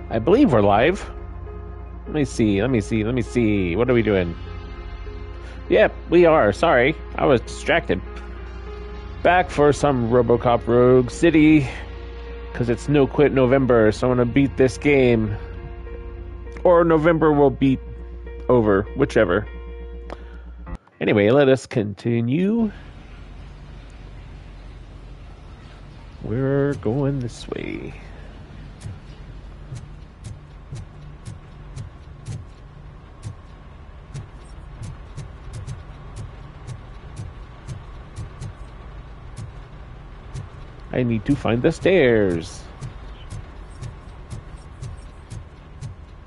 I believe we're live. Let me see. What are we doing? Yep, we are. Sorry, I was distracted. Back for some Robocop Rogue City. Because it's no quit November, so I'm going to beat this game. Or November will beat over, whichever. Anyway, let us continue. We're going this way. I need to find the stairs.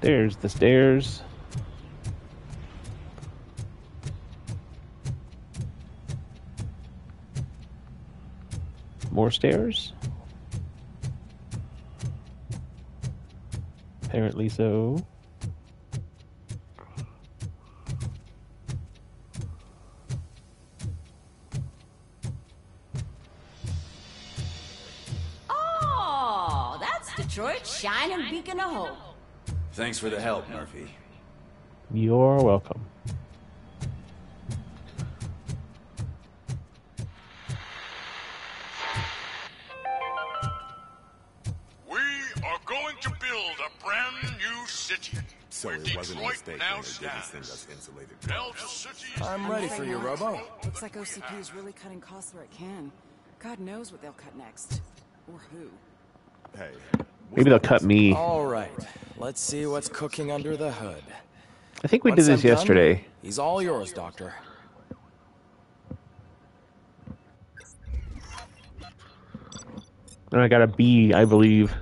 There's the stairs. More stairs? Apparently so. Oh, that's Detroit's shining beacon of hope. Thanks for the help, Murphy. You're welcome. Going to build a brand new city. So it wasn't a mistake now when they didn't send us insulated. I'm ready for you, Robo. Looks like OCP is really cutting costs where it can. God knows what they'll cut next. Or who. Hey. Maybe they'll cut me. All right. Let's see what's cooking under the hood. I think we Once did this I'm done, yesterday. he's all yours, Doctor. And I got a B, I believe.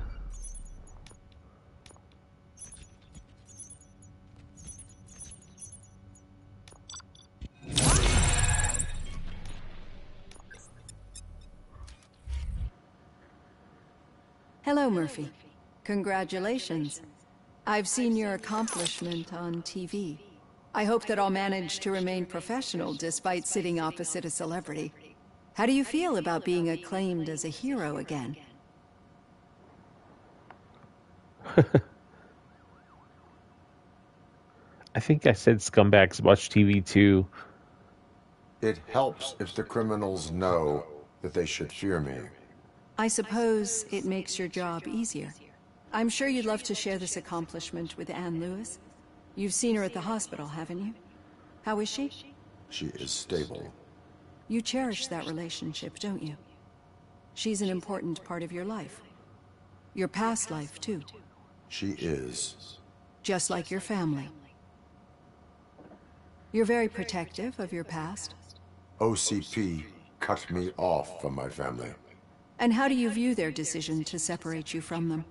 Hello, Murphy. Congratulations. I've seen your accomplishment on TV. I hope that I'll manage to remain professional despite sitting opposite a celebrity. How do you feel about being acclaimed as a hero again? I think I said scumbags watch TV too. It helps if the criminals know that they should fear me. I suppose it makes your job easier. I'm sure you'd love to share this accomplishment with Anne Lewis. You've seen her at the hospital, haven't you? How is she? She is stable. You cherish that relationship, don't you? She's an important part of your life. Your past life, too. She is. Just like your family. You're very protective of your past. OCP cut me off from my family. And how do you view their decision to separate you from them?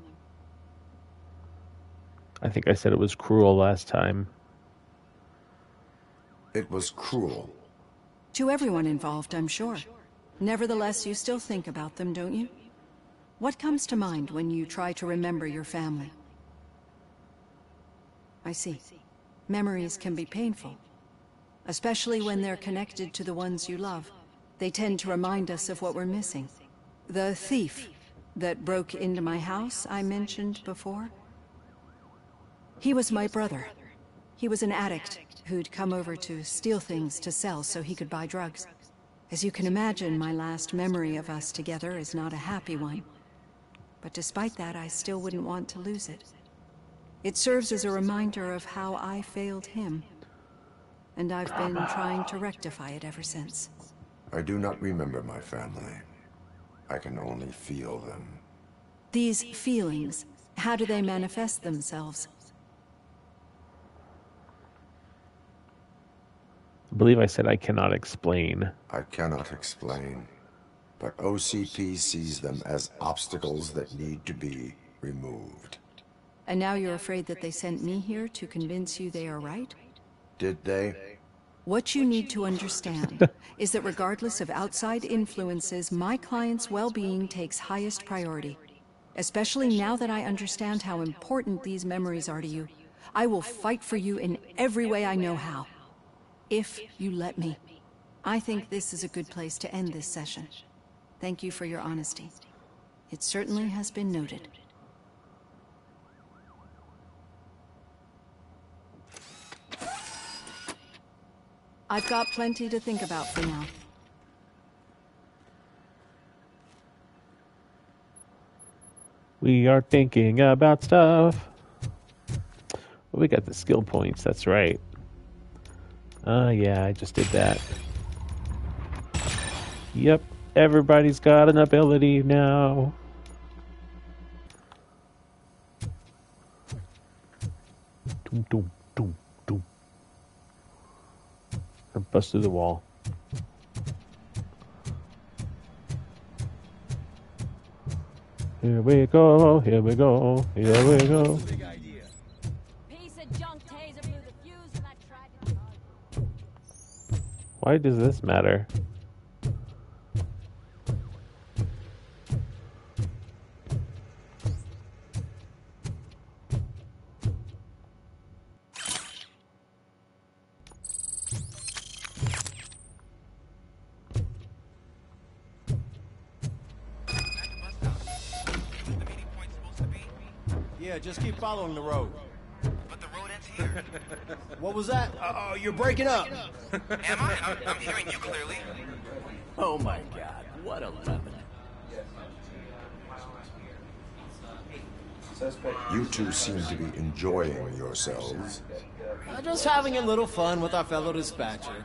I think I said it was cruel last time. It was cruel. To everyone involved, I'm sure. Nevertheless, you still think about them, don't you? What comes to mind when you try to remember your family? I see. Memories can be painful, especially when they're connected to the ones you love. They tend to remind us of what we're missing. The thief that broke into my house I mentioned before? He was my brother. He was an addict who'd come over to steal things to sell so he could buy drugs. As you can imagine, my last memory of us together is not a happy one. But despite that, I still wouldn't want to lose it. It serves as a reminder of how I failed him. And I've been trying to rectify it ever since. I do not remember my family. I can only feel them. These feelings, how do they manifest themselves? I believe I said I cannot explain. I cannot explain, but OCP sees them as obstacles that need to be removed. And now you're afraid that they sent me here to convince you they are right? Did they? What you need to understand is that regardless of outside influences, my client's well-being takes highest priority. Especially now that I understand how important these memories are to you. I will fight for you in every way I know how. If you let me. I think this is a good place to end this session. Thank you for your honesty. It certainly has been noted. I've got plenty to think about for now. We are thinking about stuff. Well, we got the skill points, that's right. Yeah, I just did that. Yep, everybody's got an ability now. Doom, doom, doom, doom. I bust through the wall. Here we go, here we go, here we go. Piece of junk taser blew the fuse when I tried to charge. Why does this matter? Yeah, just keep following the road. But the road ends here. What was that? You're breaking up. Am I? I'm hearing you clearly. Oh my god, what a lemon. You two seem to be enjoying yourselves. Just having a little fun with our fellow dispatcher.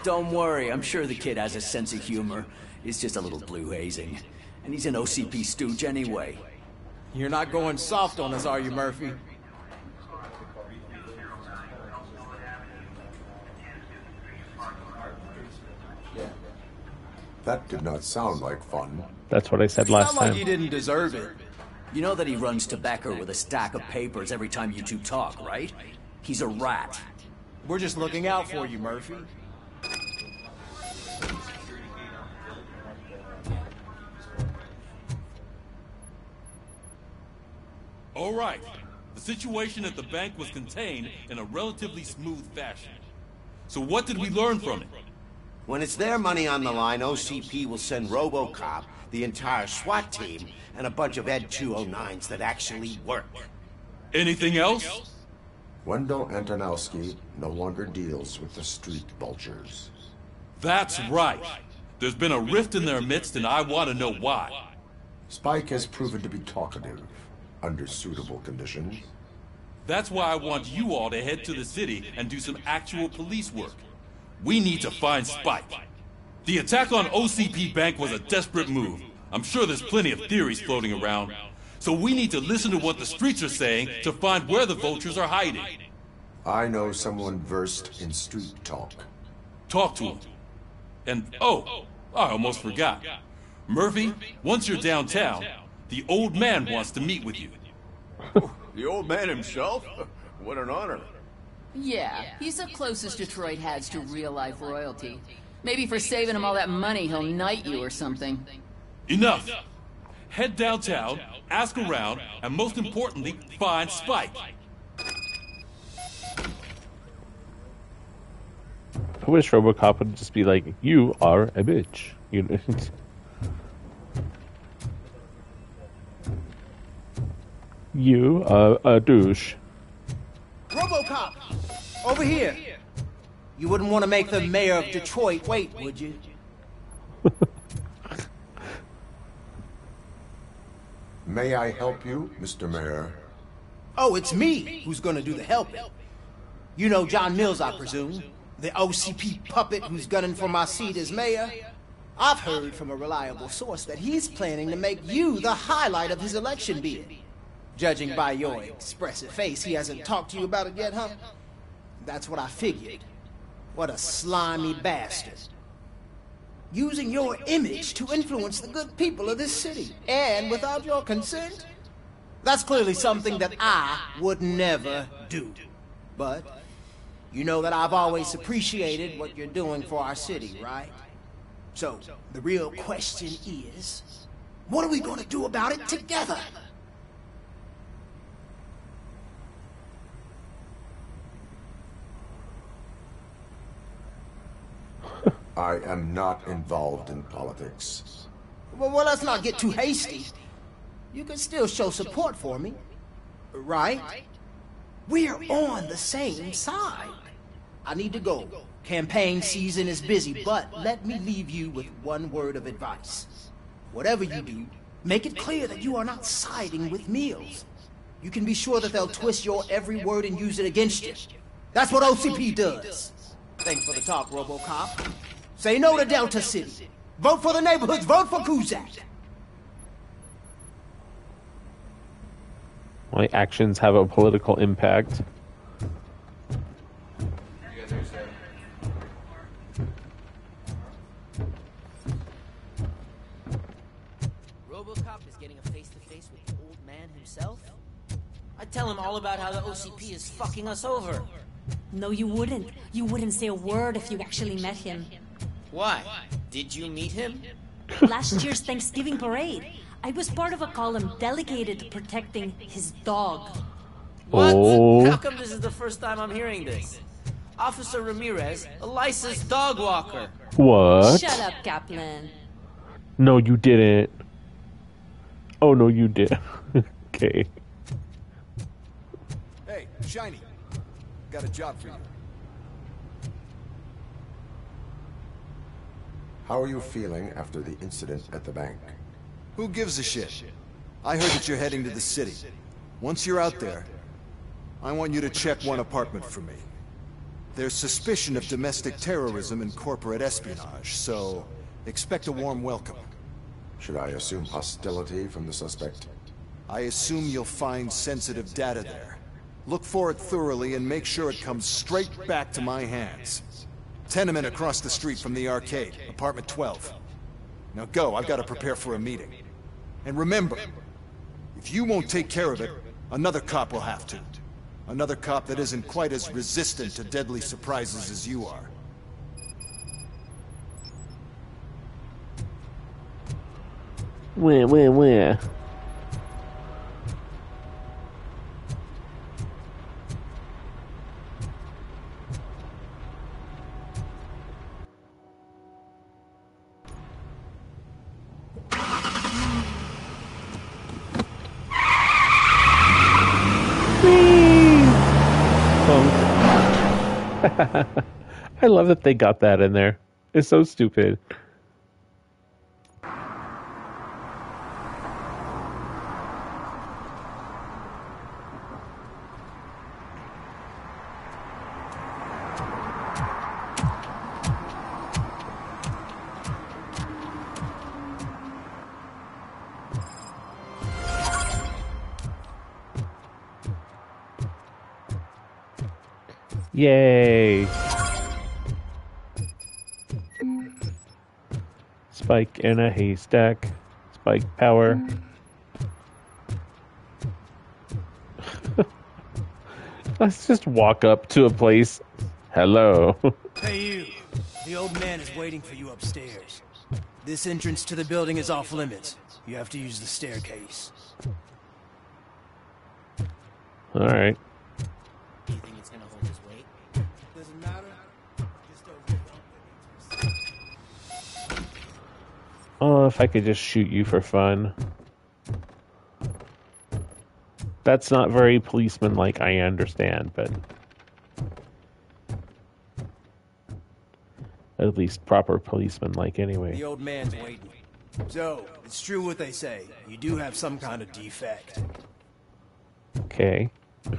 Don't worry, I'm sure the kid has a sense of humor. It's just a little blue hazing. And he's an OCP stooge anyway. You're not going soft on us, are you, Murphy? That did not sound like fun. That's what I said last Not like time. you didn't deserve it. You know that he runs tobacco with a stack of papers every time you two talk, right? He's a rat. We're just looking out for you, Murphy. All right. The situation at the bank was contained in a relatively smooth fashion. So what did we learn from it? When it's their money on the line, OCP will send Robocop, the entire SWAT team, and a bunch of Ed 209s that actually work. Anything else? Wendell Antonowski no longer deals with the street vultures. That's right. There's been a rift in their midst, and I want to know why. Spike has proven to be talkative, under suitable conditions. That's why I want you all to head to the city and do some actual police work. We need to find Spike. The attack on OCP Bank was a desperate move. I'm sure there's plenty of theories floating around. So we need to listen to what the streets are saying to find where the vultures are hiding. I know someone versed in street talk. Talk to him. And, oh, I almost forgot. Murphy, once you're downtown, the old man wants to meet with you. The old man himself? What an honor. Yeah, he's the closest Detroit has to real-life royalty. Maybe for saving him all that money, he'll knight you or something. Enough! Head downtown, ask around, and most importantly, find Spike. I wish Robocop would just be like, "You are a bitch." You know? You are a douche. Robocop! Over here! You wouldn't want to make the mayor of Detroit wait, would you? May I help you, Mr. Mayor? Oh, it's me who's gonna do the helping. You know John Mills, I presume? The OCP puppet who's gunning for my seat as mayor? I've heard from a reliable source that he's planning to make you the highlight of his election bid. Judging by your expressive face, he hasn't talked to you about it yet, huh? That's what I figured. What a slimy bastard. Using your image to influence the good people of this city, and without your consent? That's clearly something that I would never do. But you know that I've always appreciated what you're doing for our city, right? So, the real question is, what are we going to do about it together? I am not involved in politics. Well, let's not get too hasty. You can still show support for me, right? We're on the same side. I need to go. Campaign season is busy, but let me leave you with one word of advice. Whatever you do, make it clear that you are not siding with Mills. You can be sure that they'll twist your every word and use it against you. That's what OCP does. Thanks for the talk, Robocop. Say no to Delta City. Vote for the neighborhoods. Vote for Kuzak. My actions have a political impact. Robocop is getting a face-to-face with the old man himself? I'd tell him all about how the OCP is fucking us over. No, you wouldn't. You wouldn't say a word if you actually met him. Why? Did you meet him? Last year's Thanksgiving parade. I was part of a column dedicated to protecting his dog. What? Oh. How come this is the first time I'm hearing this? Officer Ramirez, a licensed dog walker. What? Shut up, Kaplan. No, you didn't. Oh, no, you did. Okay. Hey, Shiny. Got a job for you. How are you feeling after the incident at the bank? Who gives a shit? I heard that you're heading to the city. Once you're out there, I want you to check one apartment for me. There's suspicion of domestic terrorism and corporate espionage, so expect a warm welcome. Should I assume hostility from the suspect? I assume you'll find sensitive data there. Look for it thoroughly and make sure it comes straight back to my hands. Tenement across the street from the arcade, apartment 12. Now go, I've got to prepare for a meeting. And remember, if you won't take care of it, another cop will have to. Another cop that isn't quite as resistant to deadly surprises as you are. Where? I love that they got that in there. It's so stupid. Yay! Spike in a haystack. Spike power. Let's just walk up to a place. Hello. Hey you. The old man is waiting for you upstairs. This entrance to the building is off limits. You have to use the staircase. Alright. Do you think it's gonna hold his weight? Doesn't matter. Just over. Oh, if I could just shoot you for fun. That's not very policeman-like, I understand, but... at least proper policeman-like anyway. The old man's waiting. So, it's true what they say. You do have some kind of defect. Okay. I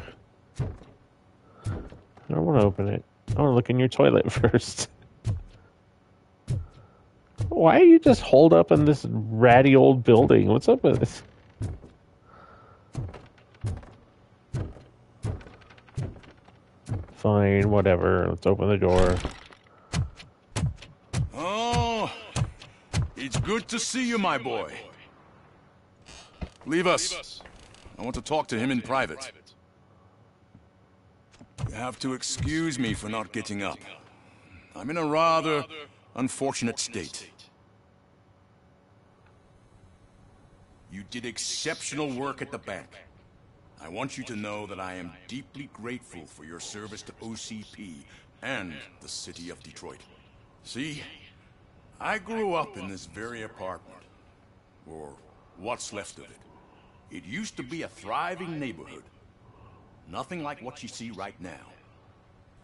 don't want to open it. I want to look in your toilet first. Why are you just holed up in this ratty old building? What's up with this? Fine, whatever. Let's open the door. Oh, it's good to see you, my boy. Leave us. I want to talk to him in private. You have to excuse me for not getting up. I'm in a rather unfortunate state. You did exceptional work at the bank. I want you to know that I am deeply grateful for your service to OCP and the city of Detroit. See, I grew up in this very apartment, or what's left of it. It used to be a thriving neighborhood. Nothing like what you see right now.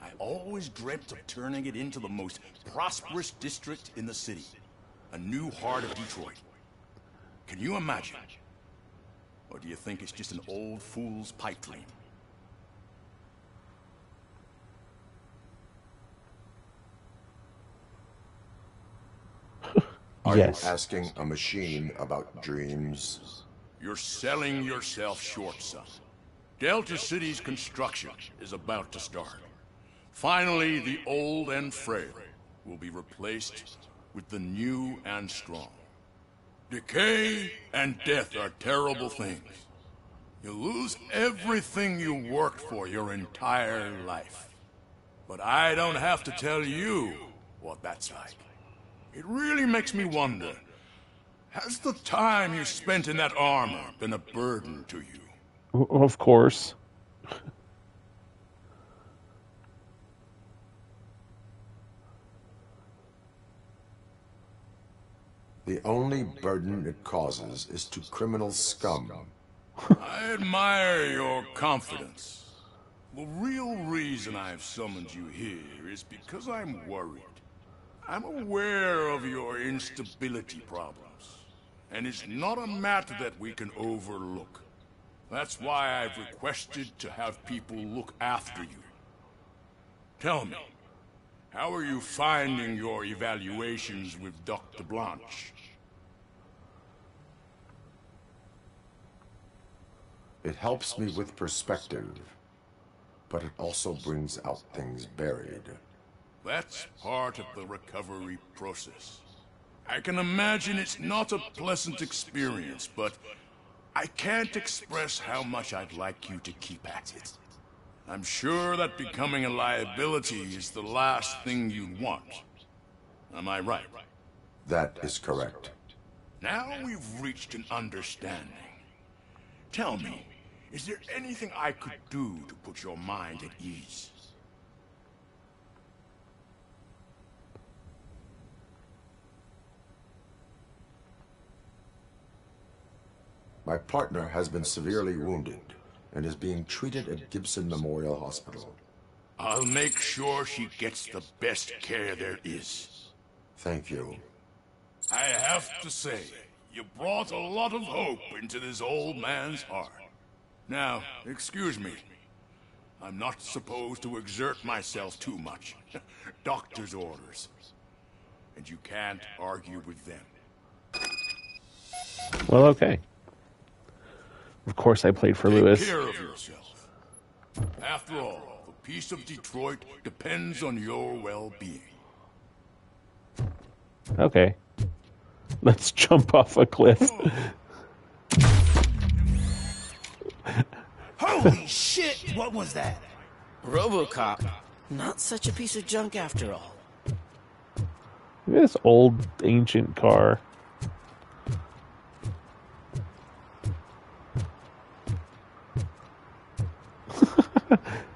I always dreamt of turning it into the most prosperous district in the city. A new heart of Detroit. Can you imagine? Or do you think it's just an old fool's pipe dream? Are Yes. you asking a machine about dreams? You're selling yourself short, son. Delta City's construction is about to start. Finally, the old and frail will be replaced with the new and strong. Decay and death are terrible things. You lose everything you worked for your entire life. But I don't have to tell you what that's like. It really makes me wonder, has the time you spent in that armor been a burden to you? Of course. The only burden it causes is to criminal scum. I admire your confidence. The real reason I've summoned you here is because I'm worried. I'm aware of your instability problems, and it's not a matter that we can overlook. That's why I've requested to have people look after you. Tell me, how are you finding your evaluations with Dr. Blanche? It helps me with perspective, but it also brings out things buried. That's part of the recovery process. I can imagine it's not a pleasant experience, but I can't express how much I'd like you to keep at it. I'm sure that becoming a liability is the last thing you'd want. Am I right? That is correct. Now we've reached an understanding. Tell me, is there anything I could do to put your mind at ease? My partner has been severely wounded and is being treated at Gibson Memorial Hospital. I'll make sure she gets the best care there is. Thank you. I have to say, you brought a lot of hope into this old man's heart. Now, excuse me. I'm not supposed to exert myself too much. Doctor's orders. And you can't argue with them. Well, okay. Of course I played for Lewis. Take care of yourself. After all, the peace of Detroit depends on your well-being. Okay. Let's jump off a cliff. Holy shit! What was that? Robocop. Not such a piece of junk after all. Look at this old, ancient car.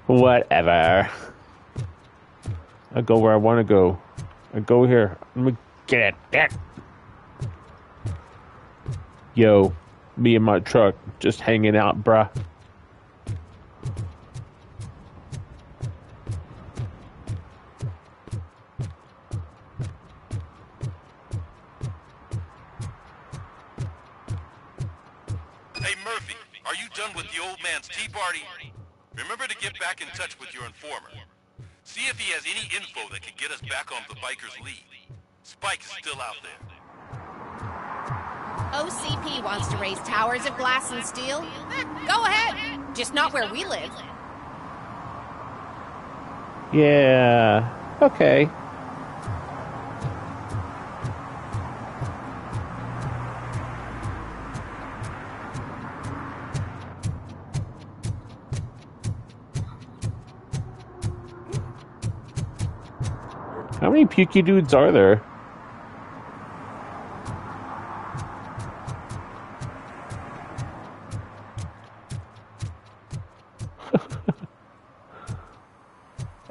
Whatever. I go where I want to go. I go here. Let me get it. Yo, me and my truck just hanging out, bruh. Hey, Murphy, are you done with the old man's tea party? Remember to get back in touch with your informer. See if he has any info that can get us back on the biker's lead. Spike is still out there. OCP wants to raise towers of glass and steel? Go ahead. Just not where we live. Yeah. Okay. How many pukey dudes are there?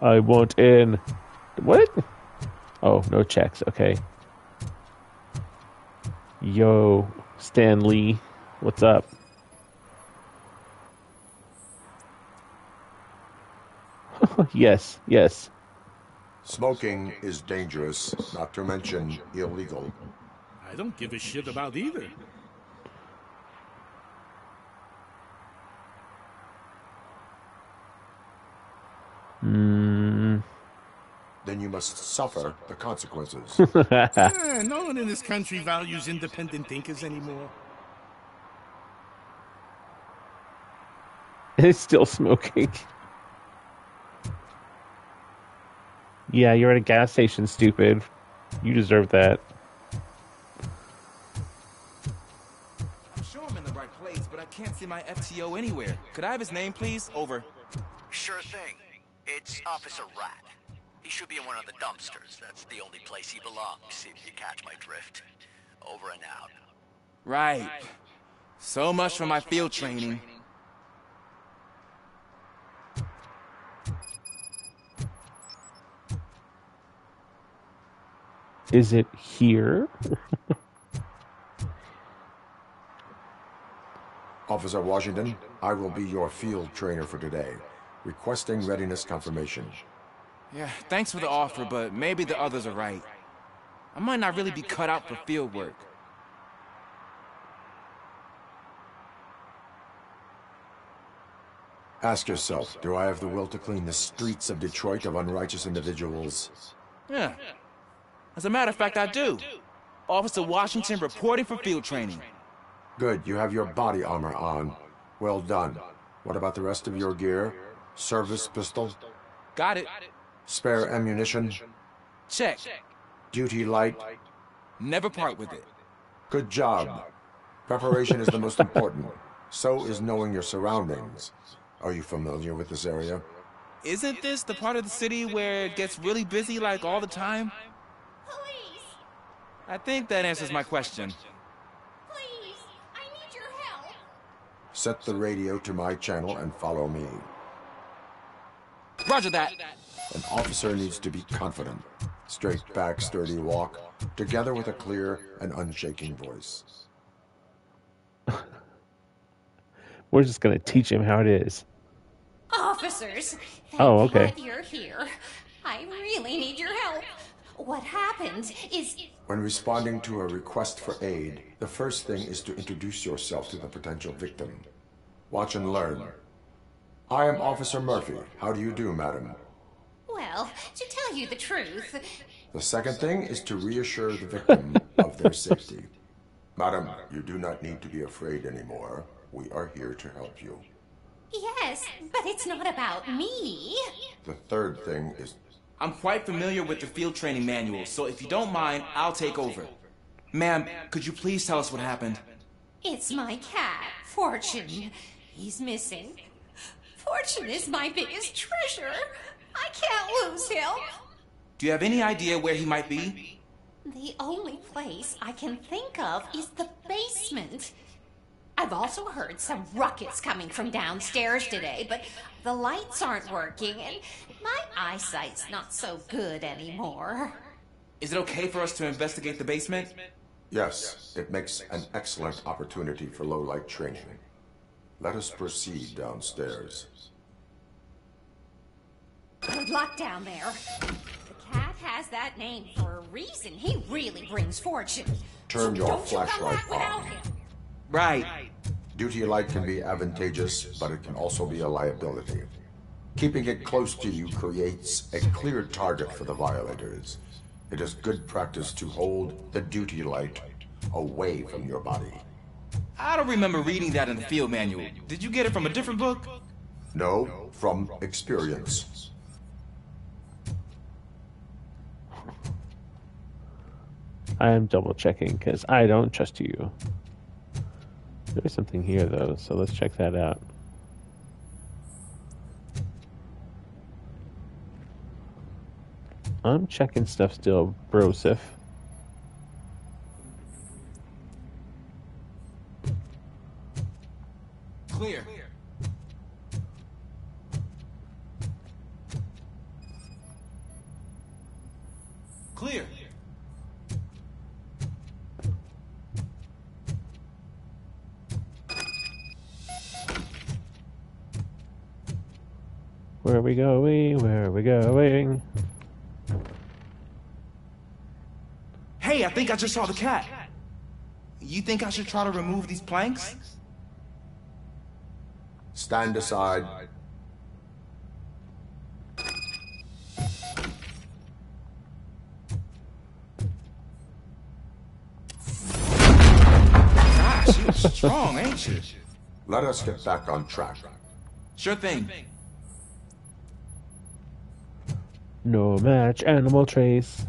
I want in. What? Oh, no checks. Okay. Yo, Stan Lee. What's up? Yes, yes. Smoking is dangerous, not to mention illegal. I don't give a shit about either. Then you must suffer the consequences. No one in this country values independent thinkers anymore. It's still smoking. Yeah, you're at a gas station, stupid. You deserve that. I'm sure I'm in the right place, but I can't see my FTO anywhere. Could I have his name, please? Over. Sure thing. It's Officer Rat. He should be in one of the dumpsters. That's the only place he belongs, if you catch my drift. Over and out. Right. So much for my field training. Is it here? Officer Washington, I will be your field trainer for today. Requesting readiness confirmation. Yeah, thanks for the offer, but maybe the others are right. I might not really be cut out for field work. Ask yourself, do I have the will to clean the streets of Detroit of unrighteous individuals? Yeah. As a matter of fact, I do. Officer Washington reporting for field training. Good, you have your body armor on. Well done. What about the rest of your gear? Service pistol? Got it. Spare ammunition? Check. Duty light? Never part with it. Good job. Preparation is the most important. So is knowing your surroundings. Are you familiar with this area? Isn't this the part of the city where it gets really busy like all the time? Police! I think that answers my question. Please! I need your help! Set the radio to my channel and follow me. Roger that. An officer needs to be confident. Straight back, sturdy walk, together with a clear and unshaking voice. We're just gonna teach him how it is. Officers! Oh, okay. Glad you're here. I really need your help. What happened is... When responding to a request for aid, the first thing is to introduce yourself to the potential victim. Watch and learn. I am Officer Murphy. How do you do, madam? Well, to tell you the truth... The second thing is to reassure the victim of their safety. Madam, you do not need to be afraid anymore. We are here to help you. Yes, but it's not about me. The third thing is... I'm quite familiar with the field training manual, so if you don't mind, I'll take over. Ma'am, could you please tell us what happened? It's my cat, Fortune. He's missing. Fortune is my biggest treasure. I can't lose him. Do you have any idea where he might be? The only place I can think of is the basement. I've also heard some ruckus coming from downstairs today, but the lights aren't working, and my eyesight's not so good anymore. Is it okay for us to investigate the basement? Yes, it makes an excellent opportunity for low-light training. Let us proceed downstairs. Good luck down there. The cat has that name for a reason. He really brings fortune. Turn So your don't you come flashlight back without on. him. Right. Duty light can be advantageous, but it can also be a liability. Keeping it close to you creates a clear target for the violators. It is good practice to hold the duty light away from your body. I don't remember reading that in the field manual. Did you get it from a different book? No, from experience. I am double checking because I don't trust you. There's something here though, so let's check that out. I'm checking stuff still, Brosif. Clear. Clear. Where are we going? Where are we going? Hey, I think I just saw the cat. You think I should try to remove these planks? Stand aside. Gosh, you're strong, ain't you? Let us get back on track. Sure thing. No match, animal trace.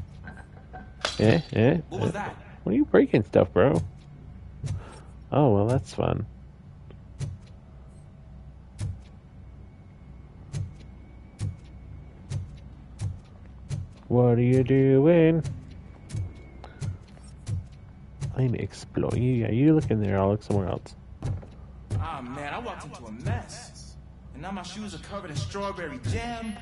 What was that? What are you breaking stuff, bro? Oh, well, that's fun. What are you doing? I'm exploring. Yeah, you look in there. I'll look somewhere else. Ah, man, I walked into a mess. And now my shoes are covered in strawberry jam.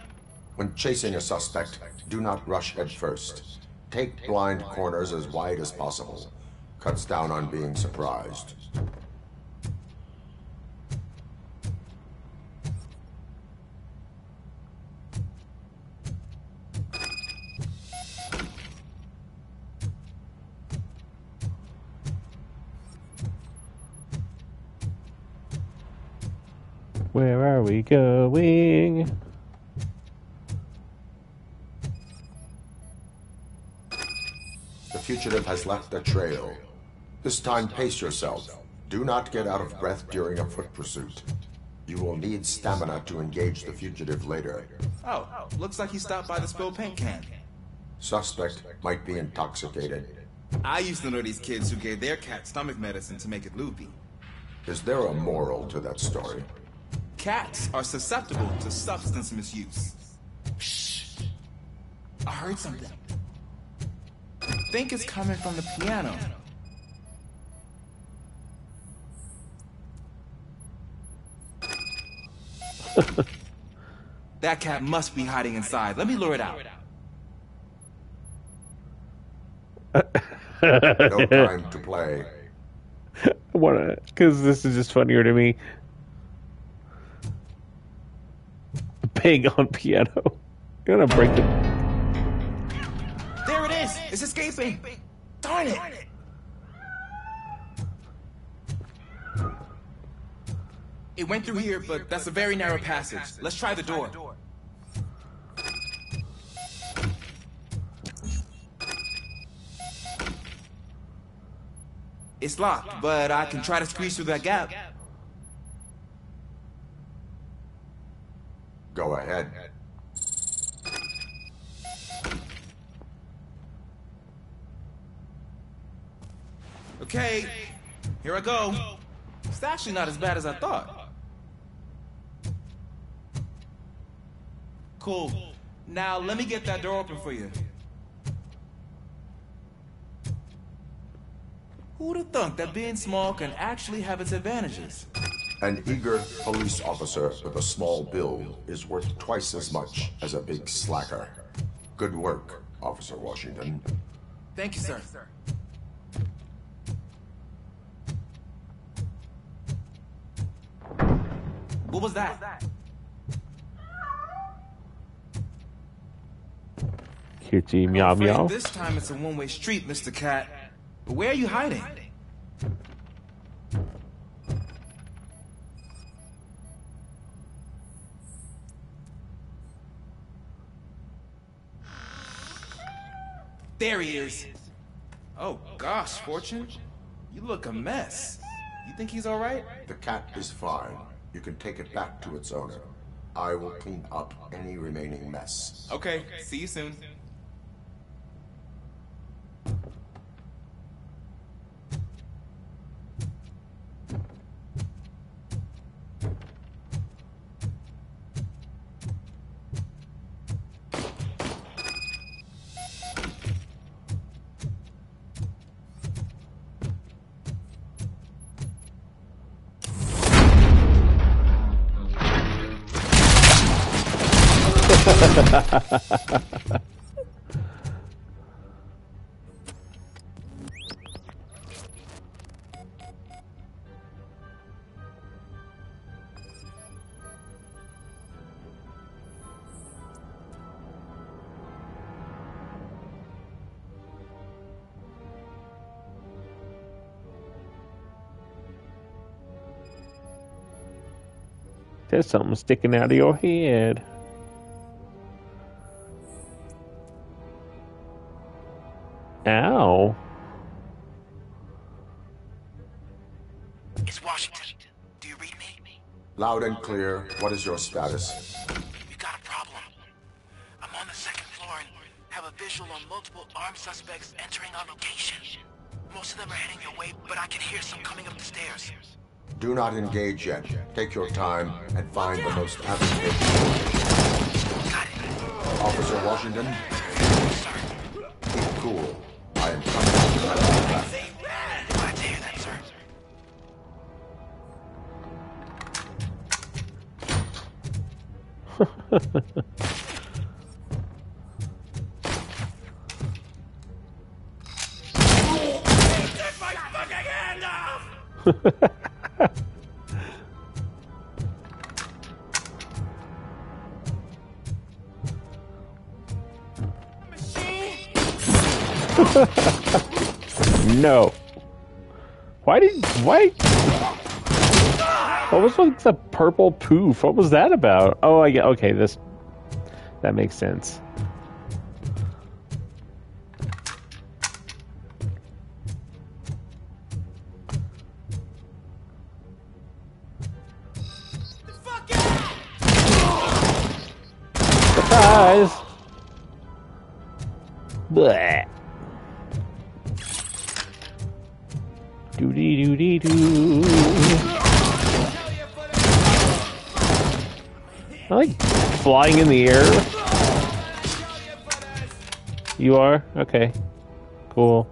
When chasing a suspect, do not rush head first. Take blind corners as wide as possible. Cuts down on being surprised. Where are we going? The fugitive has left a trail. This time, pace yourself. Do not get out of breath during a foot pursuit. You will need stamina to engage the fugitive later. Oh, looks like he stopped by the spilled paint can. Suspect might be intoxicated. I used to know these kids who gave their cat stomach medicine to make it loopy. Is there a moral to that story? Cats are susceptible to substance misuse. Shh. I heard something. I think it's coming from the piano. That cat must be hiding inside. Let me lure it out. No time to play. I wanna, because this is just funnier to me. Bang on piano. You're gonna break it. There it is! It's escaping! Darn it! It went through here, but that's a very narrow passage. Let's try the door. It's locked, but I can try to squeeze through that gap. Go ahead. Okay, here I go. It's actually not as bad as I thought. Cool. Now let me get that door open for you. Who'd have thunk that being small can actually have its advantages? An eager police officer with a small build is worth twice as much as a big slacker. Good work, Officer Washington. Thank you, sir. What was that? Kitty meow I'm afraid meow. this time it's a one-way street, Mr. Cat. But where are you hiding? There he is. Oh gosh, Fortune. You look a mess. You think he's all right? The cat is fine. You can take it back to its owner. I will clean up any remaining mess. Okay, see you soon. There's something sticking out of your head. Ow. It's Washington. Do you read me? Loud and clear. What is your status? We got a problem. I'm on the second floor and have a visual on multiple armed suspects entering our location. Most of them are heading your way, but I can hear some coming up the stairs. Do not engage yet. Take your time and find the most advantageous location. Got it. Officer Washington? Yes, sir. Keep cool. I am coming to that back. Glad to hear that, sir. Take my fucking hand off! No. Why? What was like the purple poof? What was that about? Oh, I get. Okay, that makes sense. Surprise! Bleh. Doody doody doo. I like flying in the air. You are? Okay. Cool.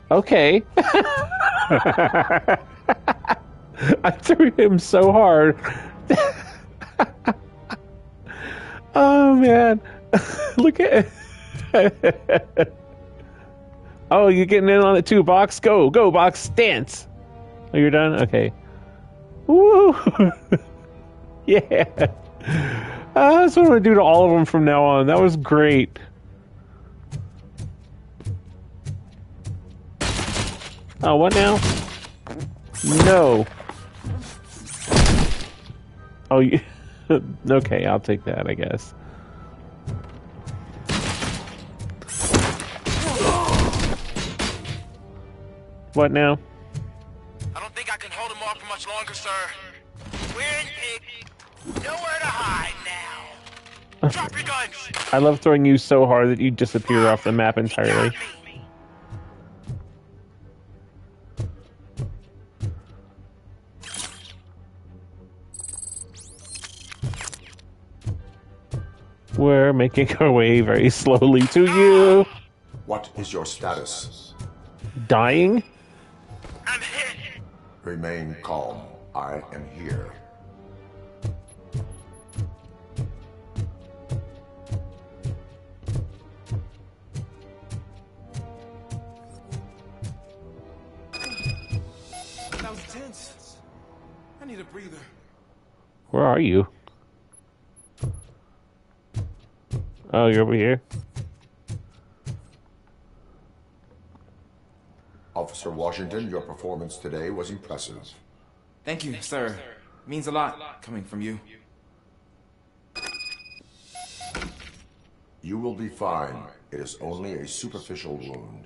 Okay. I threw him so hard. Oh man. Look at it. Oh, you're getting in on it too, Box? Go, Box, dance. Oh, you're done? Okay. Woo! Yeah. That's what I'm gonna do to all of them from now on. That was great. Oh, what now? No. Oh, you... Okay, I'll take that, I guess. What now? I don't think I can hold him off for much longer, sir. We're in nowhere to hide now. Drop your guns! I love throwing you so hard that you disappear off the map entirely. We're making our way very slowly to you. What is your status? Dying? I'm hit. Remain calm. I am here. That was tense. I need a breather. Where are you? Oh, you're over here? Officer Washington, your performance today was impressive. Thank you, sir. Means a lot coming from you. You will be fine. It is only a superficial wound.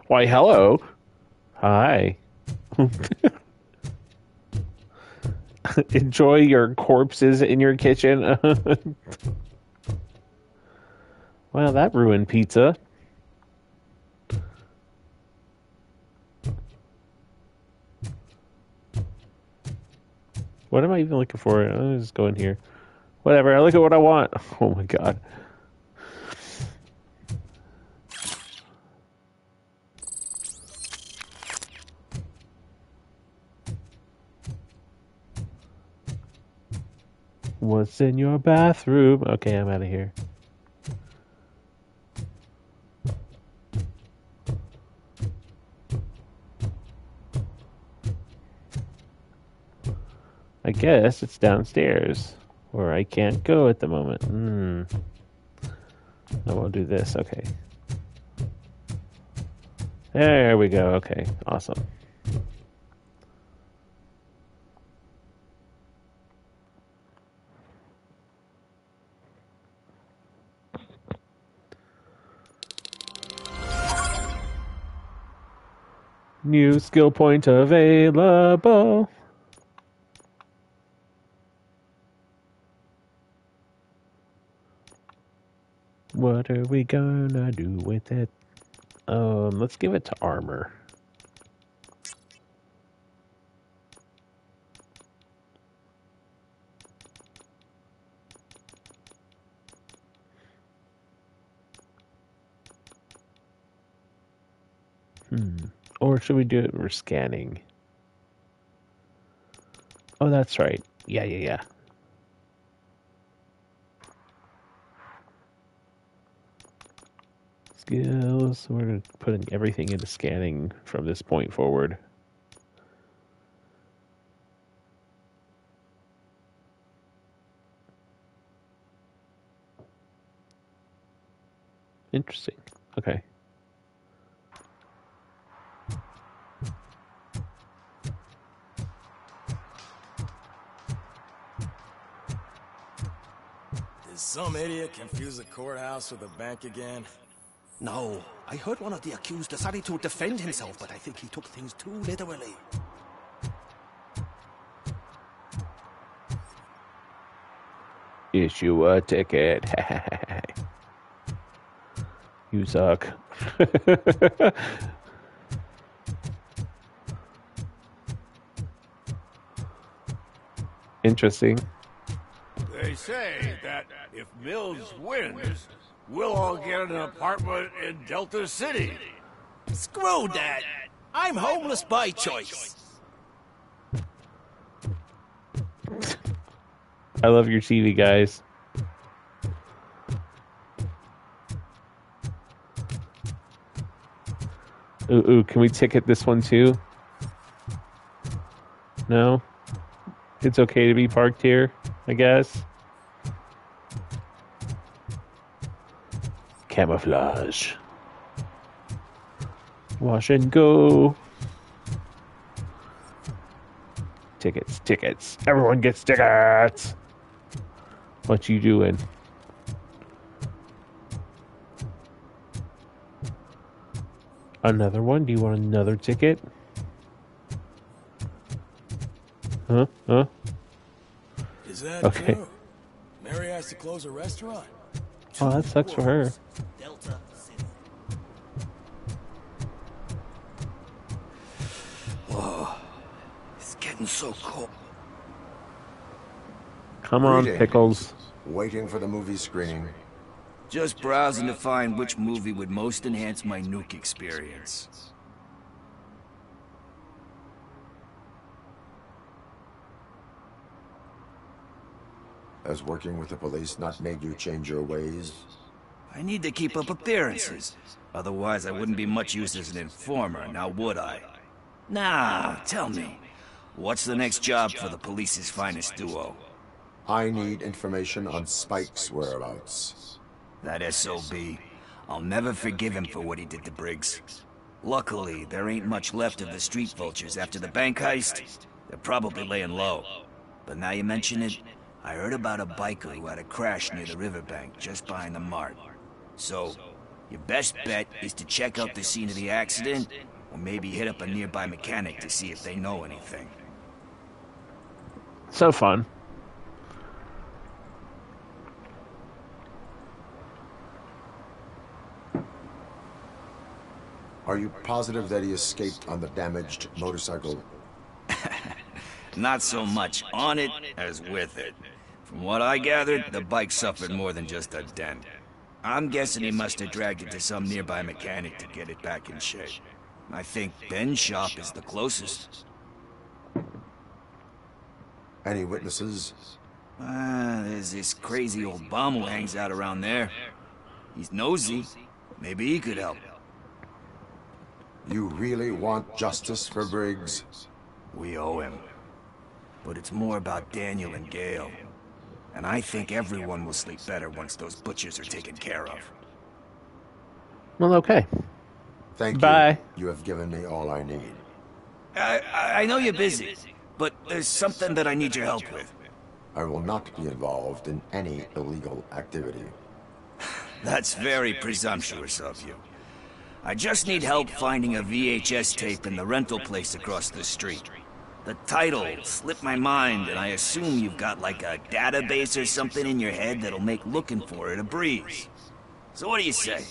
Why, hello. Hi. Enjoy your corpses in your kitchen. Wow, that ruined pizza. What am I even looking for? I'll just go in here. Whatever, I look at what I want. Oh my god. What's in your bathroom? Okay, I'm out of here. I guess it's downstairs, where I can't go at the moment. I won't do this. Okay. There we go. Okay, awesome. New skill point available. What are we gonna do with it? Let's give it to armor. Or should we do it? We're scanning. Oh, that's right. Yeah. Skills. We're putting everything into scanning from this point forward. Interesting. Okay. Did some idiot confuse the courthouse with a bank again? No, I heard one of the accused decided to defend himself, but I think he took things too literally. Issue a ticket. You suck. Interesting. They say that if Mills wins, we'll all get an apartment in Delta City. Screw that! I'm homeless by choice. I love your TV, guys. Ooh, can we ticket this one too? No? It's okay to be parked here, I guess. Camouflage. Wash and go. Tickets. Everyone gets tickets. What you doing? Another one? Do you want another ticket? Huh? Is that okay. true? Mary has to close a restaurant. Oh, that sucks for her. Delta City. Oh, it's getting so cold. Come on, Greetings. Pickles. Waiting for the movie screening. Just browsing to find which movie would most enhance my nuke experience. Has working with the police not made you change your ways? I need to keep up appearances. Otherwise, I wouldn't be much use as an informer, now would I? Nah, tell me. What's the next job for the police's finest duo? I need information on Spike's whereabouts. That SOB. I'll never forgive him for what he did to Briggs. Luckily, there ain't much left of the street vultures after the bank heist. They're probably laying low. But now you mention it, I heard about a biker who had a crash near the riverbank just behind the mart. So, your best bet is to check out the scene of the accident, or maybe hit up a nearby mechanic to see if they know anything. So fun. Are you positive that he escaped on the damaged motorcycle? Not so much on it as with it. From what I gathered, the bike suffered more than just a dent. I'm guessing he must have dragged it to some nearby mechanic to get it back in shape. I think Ben's shop is the closest. Any witnesses? There's this crazy old bum who hangs out around there. He's nosy. Maybe he could help. You really want justice for Briggs? We owe him. but it's more about Daniel and Gale. And I think everyone will sleep better once those butchers are taken care of. Well, okay. Thank Bye. you. You have given me all I need. I know you're busy, but there's something that I need your help with. I will not be involved in any illegal activity. That's very presumptuous of you. I just need help finding a VHS tape in the rental place across the street. The title slipped my mind, and I assume you've got like a database or something in your head that'll make looking for it a breeze. So what do you say?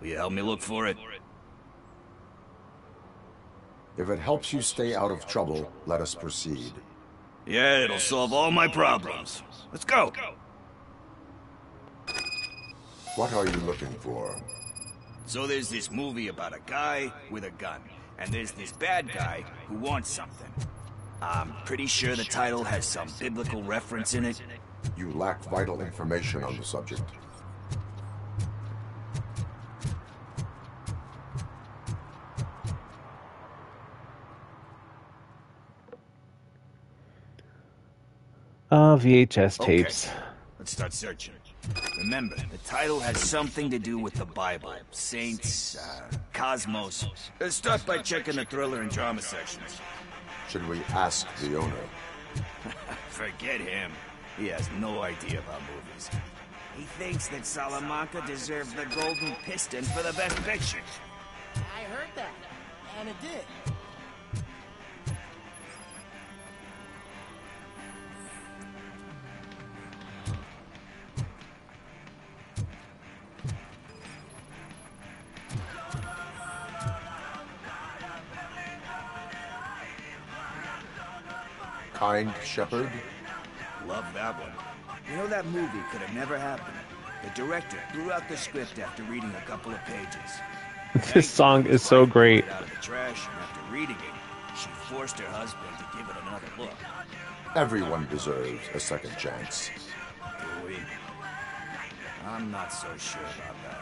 Will you help me look for it? If it helps you stay out of trouble, let us proceed. Yeah, it'll solve all my problems. Let's go! What are you looking for? So there's this movie about a guy with a gun, and there's this bad guy who wants something. I'm pretty sure the title has some biblical reference in it. You lack vital information on the subject. VHS tapes. Okay. Let's start searching. Remember, the title has something to do with the Bible, saints, cosmos. Let's start by checking the thriller and drama sections. Should we ask the owner? Forget him. He has no idea about movies. He thinks that Salamanca deserved the Golden Piston for the best picture. I heard that, and it did. Kind Shepherd? Love that one. You know, that movie could have never happened. The director threw out the script after reading a couple of pages. This song is so great. Out of the trash, and after reading it, she forced her husband to give it another look. Everyone deserves a second chance. Do we? I'm not so sure about that.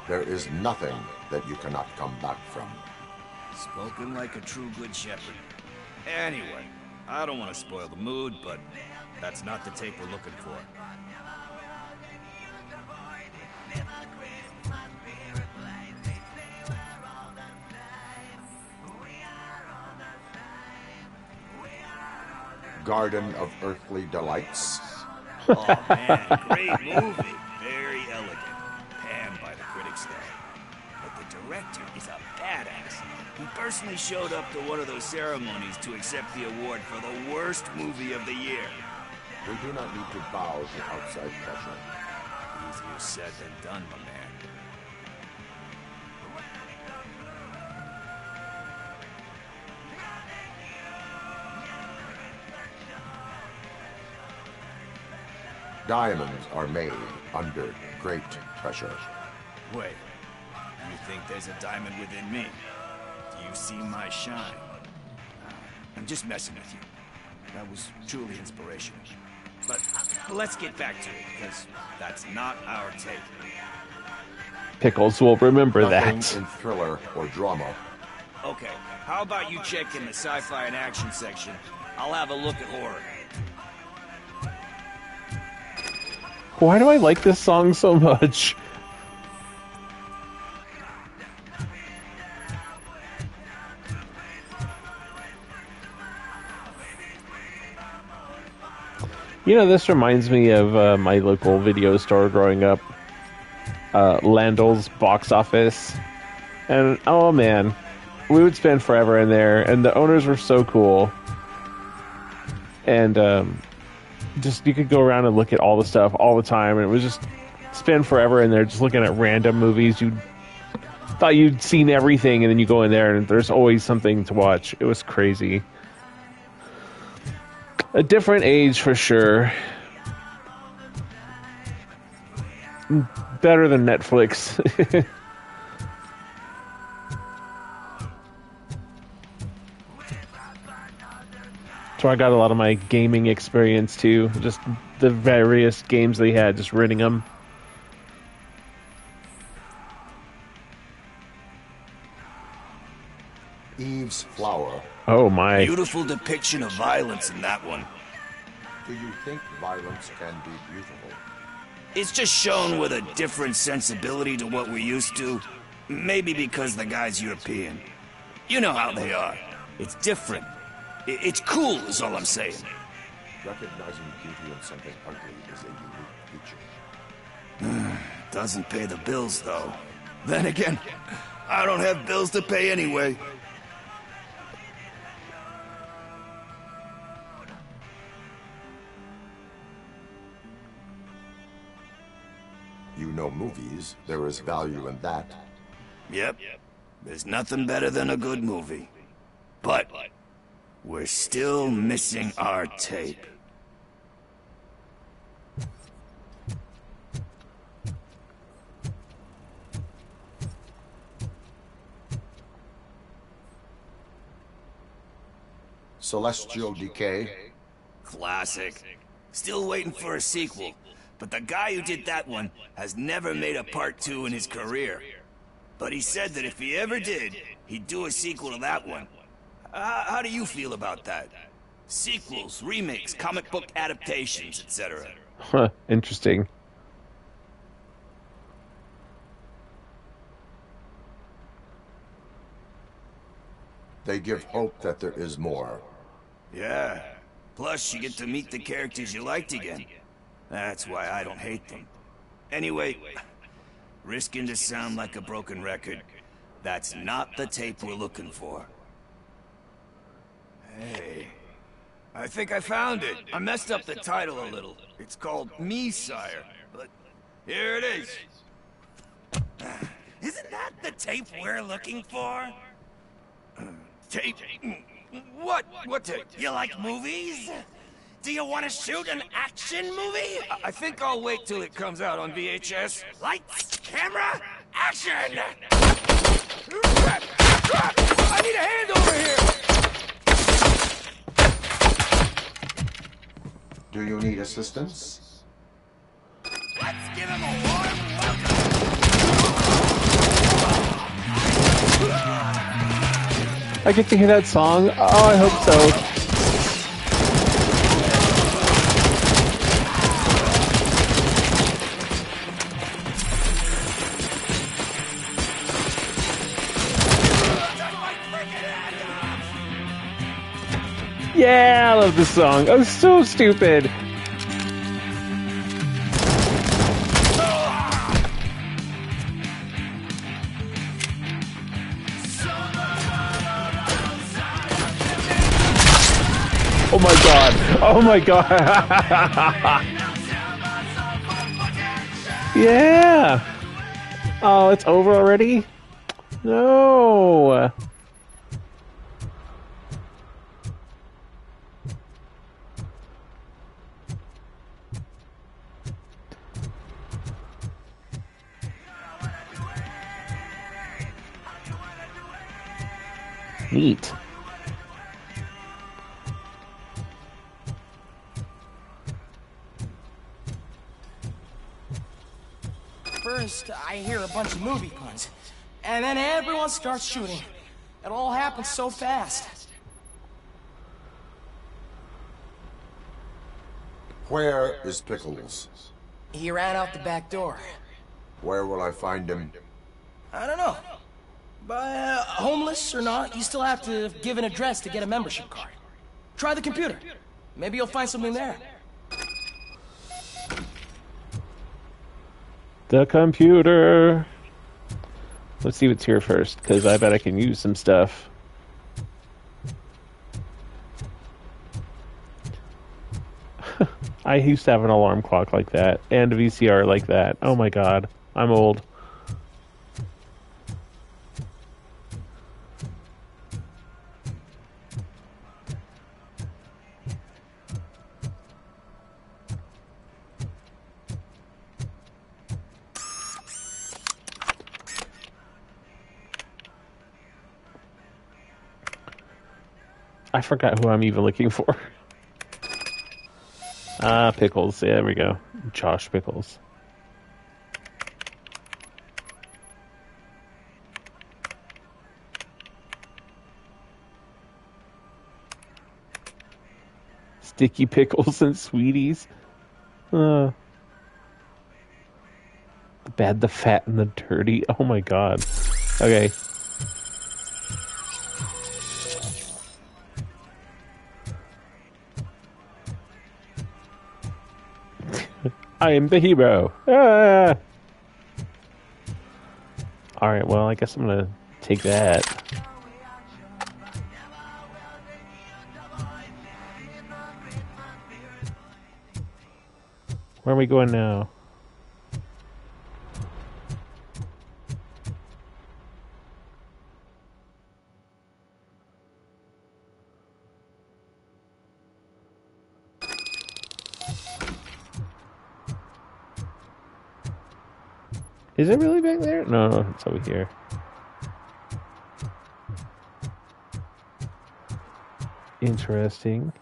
There is nothing that you cannot come back from. Spoken like a true good shepherd. Anyway, I don't want to spoil the mood, but that's not the tape we're looking for. Garden of Earthly Delights? Oh man, great movie. Very elegant. Panned by the critics though. But the director is a badass. He personally showed up to one of those ceremonies to accept the award for the worst movie of the year. We do not need to bow to outside pressure. Easier said than done, my man. Diamonds are made under great pressure. Wait, you think there's a diamond within me? Do you see my shine? I'm just messing with you. That was truly inspirational. But let's get back to it, because that's not our take. Pickles will remember Nothing that. in thriller or drama. Okay, how about you check in the sci-fi and action section? I'll have a look at horror. Why do I like this song so much? You know, this reminds me of my local video store growing up. Landell's Box Office. And, oh man, we would spend forever in there, and the owners were so cool. And, just, you could go around and look at all the stuff all the time, and it was just spend forever in there just looking at random movies. You thought you'd seen everything, and then you go in there, and there's always something to watch. It was crazy. A different age for sure. Better than Netflix. So I got a lot of my gaming experience too. Just the various games they had, just renting them. flower. Oh my. Beautiful depiction of violence in that one. Do you think violence can be beautiful? It's just shown with a different sensibility to what we're used to. Maybe because the guy's European. You know how they are. It's different. It's cool is all I'm saying. Recognizing beauty in something ugly is a unique feature. Doesn't pay the bills, though. Then again, I don't have bills to pay anyway. You know movies. There is value in that. Yep. There's nothing better than a good movie. But we're still missing our tape. Celestial Decay. Classic. Still waiting for a sequel. But the guy who did that one has never made a part 2 in his career. But he said that if he ever did, he'd do a sequel to that one. How do you feel about that? Sequels, remakes, comic book adaptations, etc. Huh, interesting. They give hope that there is more. Yeah. Plus, you get to meet the characters you liked again. That's why I don't hate them. Anyway, risking to sound like a broken record, that's not the tape we're looking for. Hey, I think I found it. I messed up the title a little. It's called Me, Sire, but here it is. Isn't that the tape we're looking for? Tape? What? What tape? You like movies? Do you want to shoot an action movie? I think I'll wait till it comes out on VHS. Lights, camera, action! I need a hand over here! Do you need assistance? Let's give him a warm welcome! I get to hear that song. Oh, I hope so. Yeah, I love this song. Oh, so stupid. Oh my god. Oh my god. Yeah. Oh, it's over already? No. Neat. First, I hear a bunch of movie puns, and then everyone starts shooting. It all happens so fast. Where is Pickles? He ran out the back door. Where will I find him? I don't know. But homeless or not, you still have to give an address to get a membership card. Try the computer. Maybe you'll find something there. The computer. Let's see what's here first, because I bet I can use some stuff. I used to have an alarm clock like that, and a VCR like that. Oh my god, I'm old. I forgot who I'm even looking for. Ah, Pickles. Yeah, there we go. Josh Pickles. Sticky pickles and sweeties. The bad, the fat, and the dirty. Oh my god. Okay. I am the hero. Ah! Alright, well, I guess I'm gonna take that. Where are we going now? Is it really back there? No, it's over here. Interesting.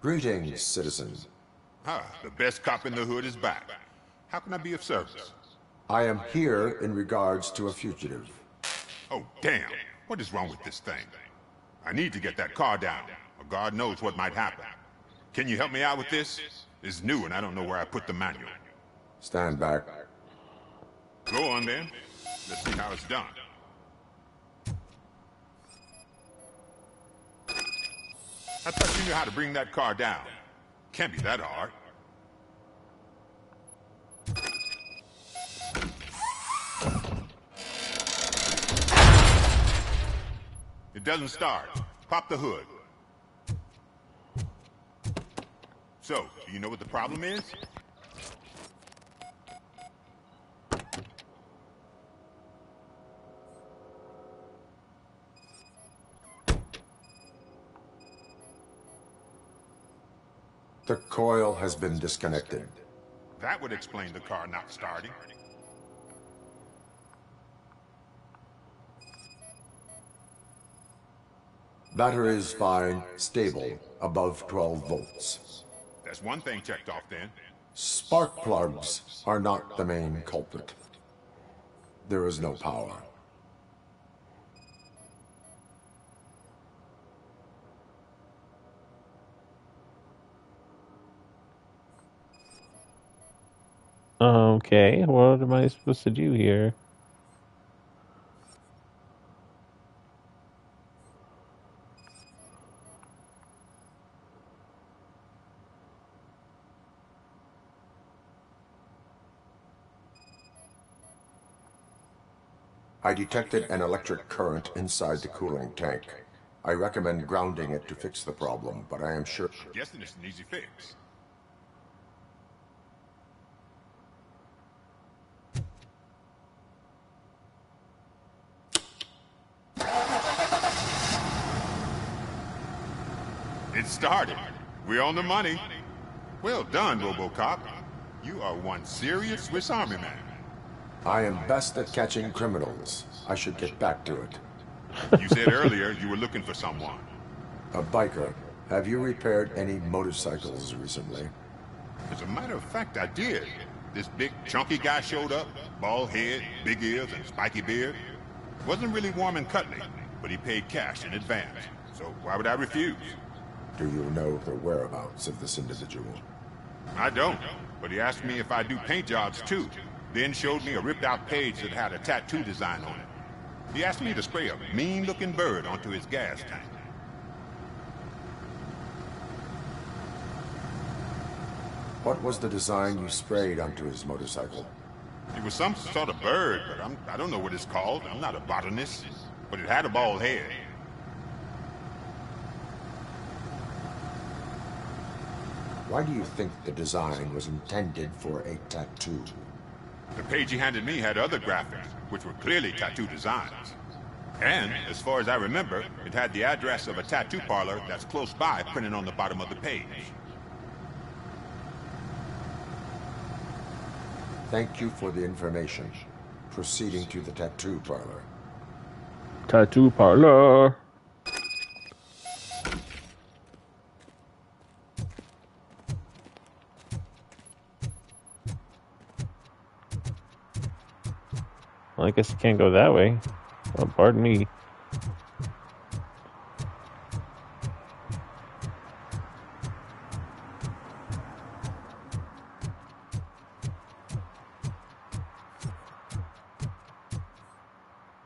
Greetings, citizen. Ah, the best cop in the hood is back. How can I be of service? I am here in regards to a fugitive. Oh, damn. What is wrong with this thing? I need to get that car down, or God knows what might happen. Can you help me out with this? It's new and I don't know where I put the manual. Stand back. Go on then. Let's see how it's done. I thought you knew how to bring that car down. Can't be that hard. It doesn't start. Pop the hood. So, do you know what the problem is? The coil has been disconnected. That would explain the car not starting. Battery is fine, stable, above 12 volts. That's one thing checked off then. Spark plugs are not the main culprit. There is no power. Okay, what am I supposed to do here? I detected an electric current inside the cooling tank. I recommend grounding it to fix the problem, but I am sure... Guessing it's an easy fix. It started. We're on the money. Well done, Robocop. You are one serious Swiss Army man. I am best at catching criminals. I should get back to it. You said earlier you were looking for someone. A biker. Have you repaired any motorcycles recently? As a matter of fact, I did. This big, chunky guy showed up. Bald head, big ears, and spiky beard. Wasn't really warm and cuddly, but he paid cash in advance. So why would I refuse? Do you know the whereabouts of this individual? I don't, but he asked me if I do paint jobs too. Then showed me a ripped-out page that had a tattoo design on it. He asked me to spray a mean-looking bird onto his gas tank. What was the design you sprayed onto his motorcycle? It was some sort of bird, but I don't know what it's called. I'm not a botanist. But it had a bald head. Why do you think the design was intended for a tattoo? The page he handed me had other graphics, which were clearly tattoo designs. And, as far as I remember, it had the address of a tattoo parlor that's close by printed on the bottom of the page. Thank you for the information. Proceeding to the tattoo parlor. Tattoo parlor. Well, I guess you can't go that way. Oh, pardon me.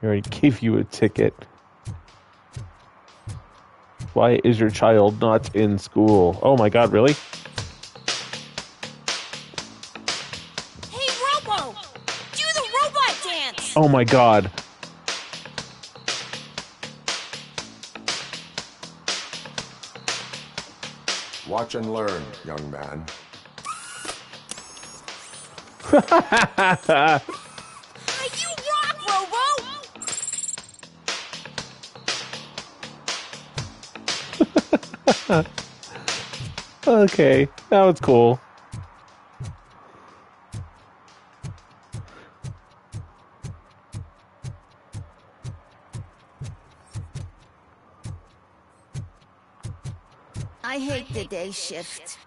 He already gave you a ticket. Why is your child not in school? Oh my god, really? Hey, Robo! Do the robot dance! Oh my god. Watch and learn, young man. You rock, Robo! Okay, that was cool. I hate the day shift.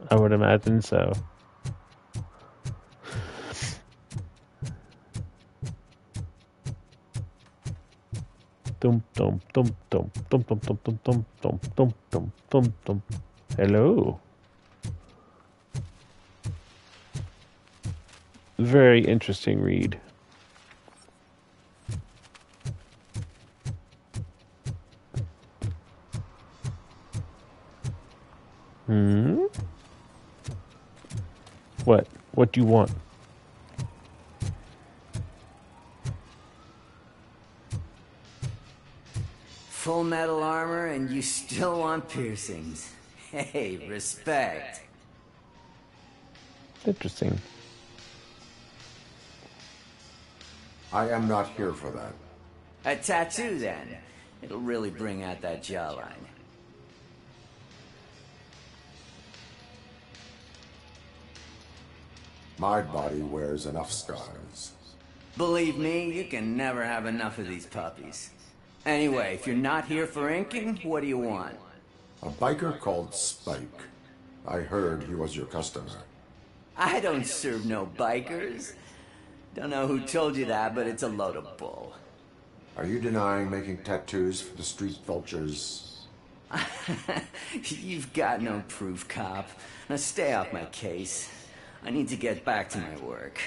I would imagine so. Dum dum dum dum dum dum dum dum dum dum dum dum dum dum. Hello. Very interesting read. Hmm? What? What do you want? Full metal armor and you still want piercings. Hey, respect. Interesting. I am not here for that. A tattoo, then. It'll really bring out that jawline. My body wears enough scars. Believe me, you can never have enough of these puppies. Anyway, if you're not here for inking, what do you want? A biker called Spike. I heard he was your customer. I don't serve no bikers. Don't know who told you that, but it's a load of bull. Are you denying making tattoos for the street vultures? You've got no proof, cop. Now stay off my case. I need to get back to my work.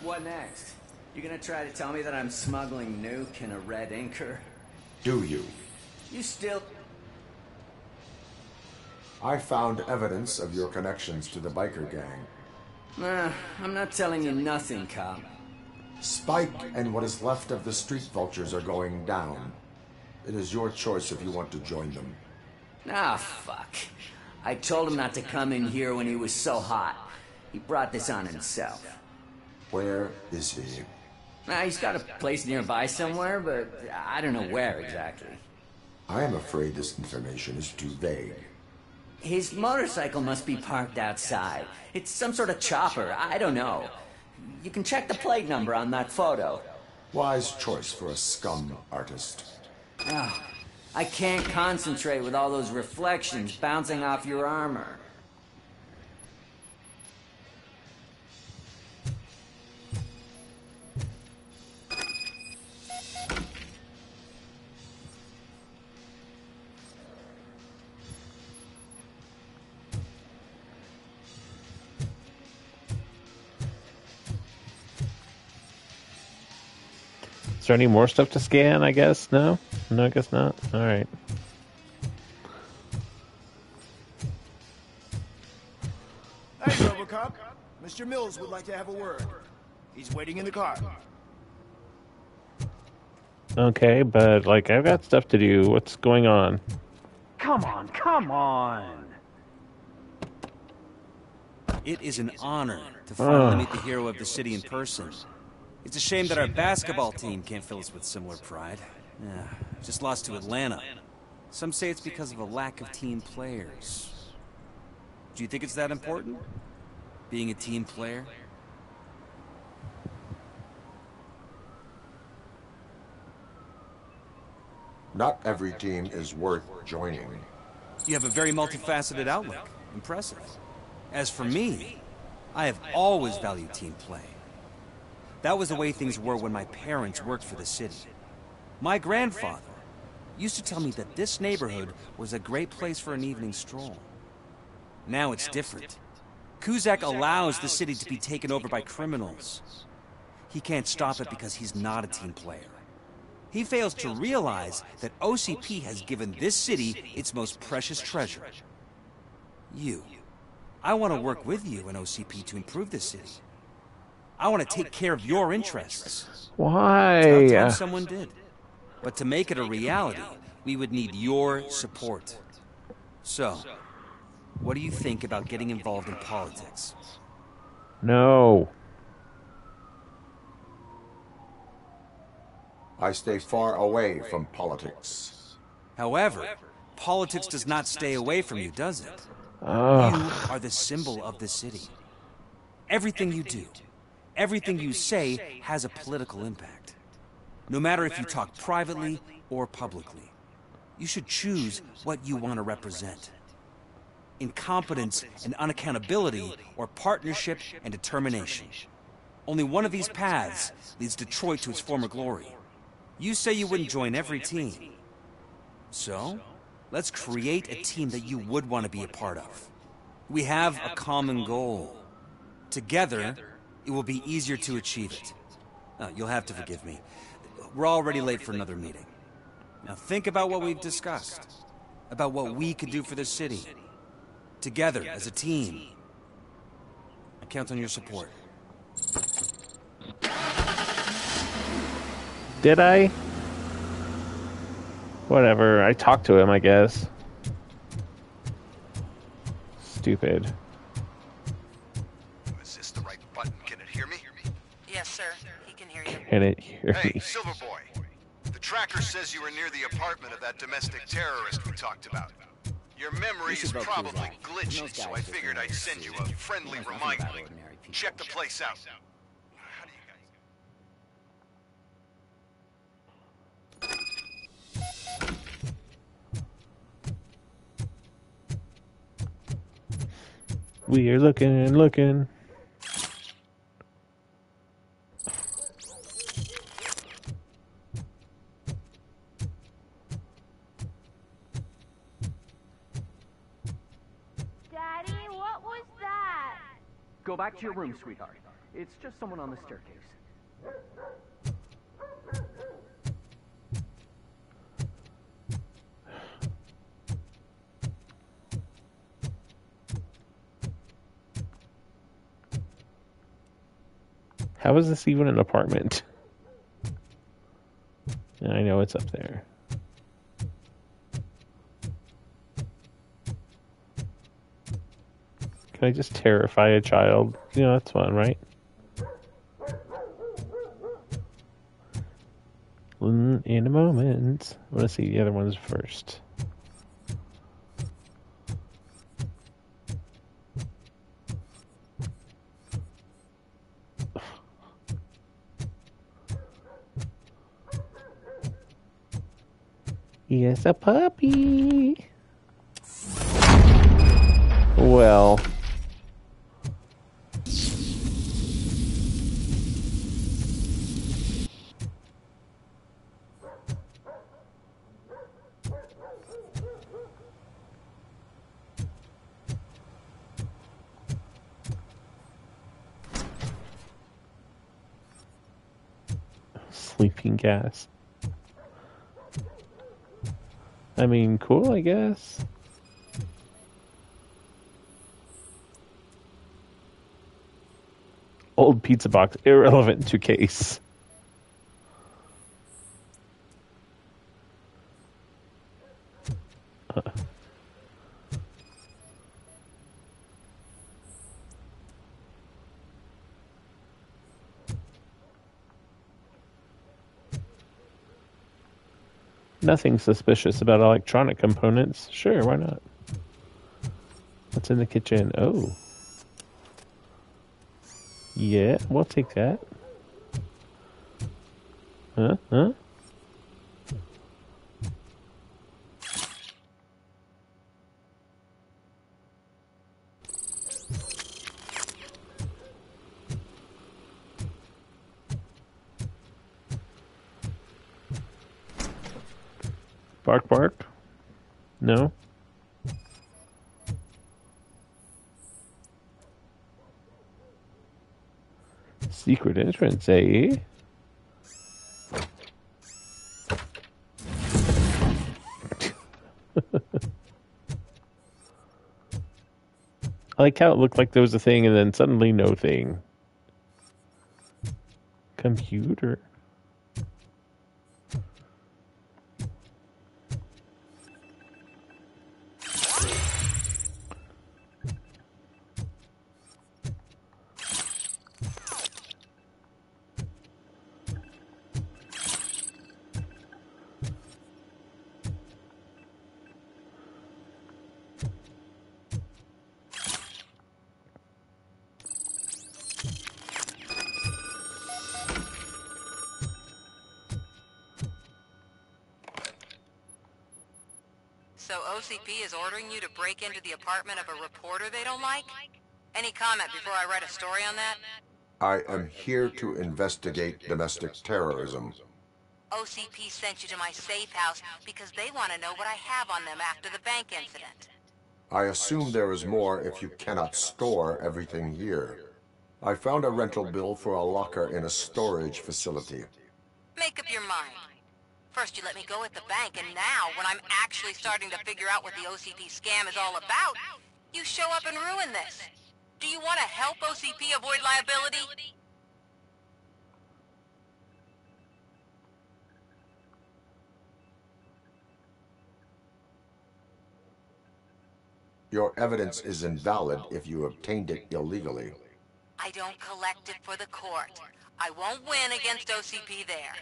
What next? You gonna try to tell me that I'm smuggling nuke in a red inker? Do you? You still... I found evidence of your connections to the biker gang. I'm not telling you nothing, cop. Spike and what is left of the street vultures are going down. It is your choice if you want to join them. Ah, fuck. I told him not to come in here when he was so hot. He brought this on himself. Where is he? He's got a place nearby somewhere, but I don't know where exactly. I am afraid this information is too vague. His motorcycle must be parked outside. It's some sort of chopper. I don't know. You can check the plate number on that photo. Wise choice for a scum artist. Oh, I can't concentrate with all those reflections bouncing off your armor. Is there any more stuff to scan, I guess? No? No, I guess not. Alright. Hey, Robocop. Mr. Mills would like to have a word. He's waiting in the car. Okay, but, like, I've got stuff to do. What's going on? Come on, come on! It is an honor to finally meet the hero of the city in person. It's a shame that our basketball team can't fill us with similar pride. Yeah, just lost to Atlanta. Some say it's because of a lack of team players. Do you think it's that important? Being a team player? Not every team is worth joining. You have a very multifaceted outlook. Impressive. As for me, I have always valued team play. That was the way things were when my parents worked for the city. My grandfather used to tell me that this neighborhood was a great place for an evening stroll. Now it's different. Cusack allows the city to be taken over by criminals. He can't stop it because he's not a team player. He fails to realize that OCP has given this city its most precious treasure. You. I want to work with you and OCP to improve this city. I want to take care of your interests. Why? It's about time someone did. But to make it a reality, we would need your support. So, what do you think about getting involved in politics? No. I stay far away from politics. However, politics does not stay away from you, does it? Ugh. You are the symbol of the city. Everything you do, everything you say has a political impact. No matter if you talk privately or publicly, you should choose what you want to represent. Incompetence and unaccountability, or partnership and determination. Only one of these paths leads Detroit to its former glory. You say you wouldn't join every team. So, let's create a team that you would want to be a part of. We have a common goal. Together, it will be easier to achieve it. You'll have to forgive me. We're already late for another meeting. Now think about what we've discussed. About what we could do for the city. Together, as a team. I count on your support. Did I? Whatever. I talked to him, I guess. Stupid. Is this the right button? Can it hear me? Yes, sir. He can hear you. Can it hear Hey, me? Silverboy. The tracker says you were near the apartment of that domestic terrorist we talked about. Your memory is probably glitchy, so I figured I'd send you a friendly reminder. Check the place out. We are looking and looking. Daddy, what was that? Go back to your room, sweetheart. It's just someone on the staircase. How is this even an apartment? I know it's up there. Can I just terrify a child? You know, that's fun, right? In a moment. I want to see the other ones first. Yes, a puppy. Well. Sleeping gas. I mean, cool, I guess. Old pizza box, irrelevant to case. Nothing suspicious about electronic components. Sure, why not? What's in the kitchen? Oh. Yeah, we'll take that. Huh? Huh? Bark, bark? No? Secret entrance, eh? I like how it looked like there was a thing and then suddenly no thing. Computer. So OCP is ordering you to break into the apartment of a reporter they don't like? Any comment before I write a story on that? I am here to investigate domestic terrorism. OCP sent you to my safe house because they want to know what I have on them after the bank incident. I assume there is more if you cannot store everything here. I found a rental bill for a locker in a storage facility. Make up your mind. First you let me go at the bank, and now, when I'm actually starting to figure out what the OCP scam is all about, you show up and ruin this. Do you want to help OCP avoid liability? Your evidence is invalid if you obtained it illegally. I don't collect it for the court. I won't win against OCP there.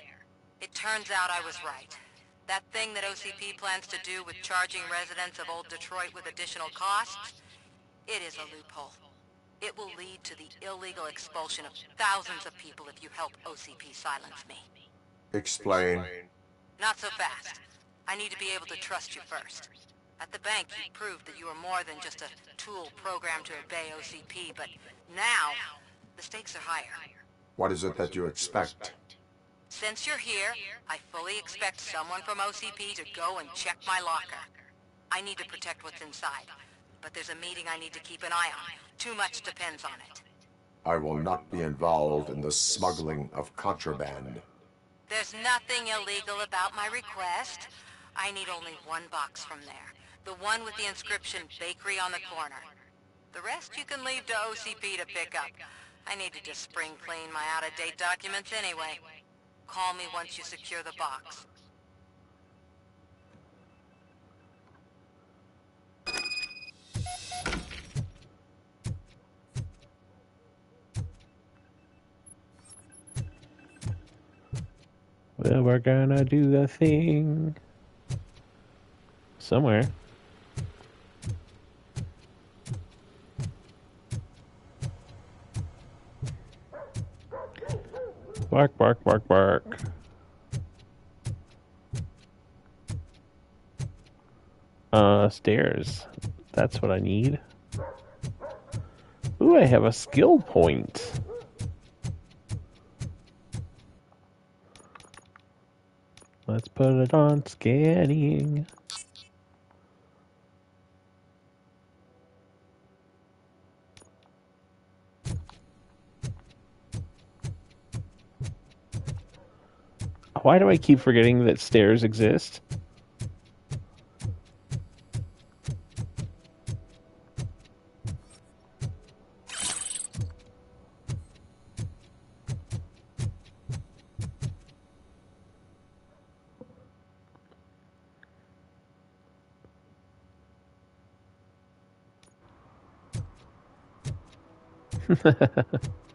It turns out I was right. That thing that OCP plans to do with charging residents of Old Detroit with additional costs, it is a loophole. It will lead to the illegal expulsion of thousands of people if you help OCP silence me. Explain. Not so fast. I need to be able to trust you first. At the bank, you proved that you were more than just a tool programmed to obey OCP, but now, the stakes are higher. What is it that you expect? Since you're here, I fully expect someone from OCP to go and check my locker. I need to protect what's inside, but there's a meeting I need to keep an eye on. Too much depends on it. I will not be involved in the smuggling of contraband. There's nothing illegal about my request. I need only one box from there. The one with the inscription Bakery on the corner. The rest you can leave to OCP to pick up. I need to just spring clean my out-of-date documents anyway. Call me once you secure the box. Well, we're gonna do the thing. Somewhere. Bark, bark, bark, bark. Stairs. That's what I need. Ooh, I have a skill point. Let's put it on scanning. Why do I keep forgetting that stairs exist?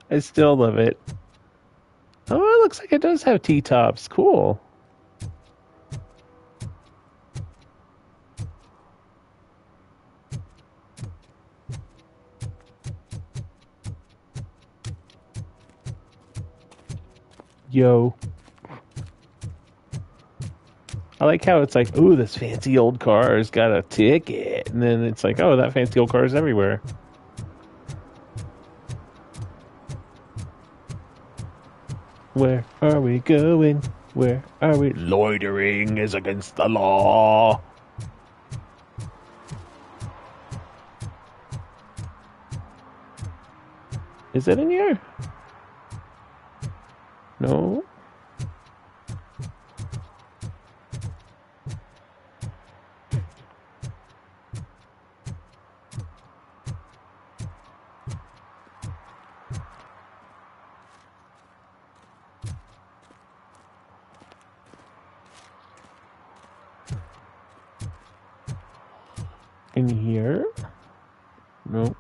I still love it. Oh, it looks like it does have T-tops. Cool. Yo. I like how it's like, ooh, this fancy old car's got a ticket. And then it's like, oh, that fancy old car's everywhere. Where are we going? Where are we? Loitering is against the law. Is it in here? No. In here? No.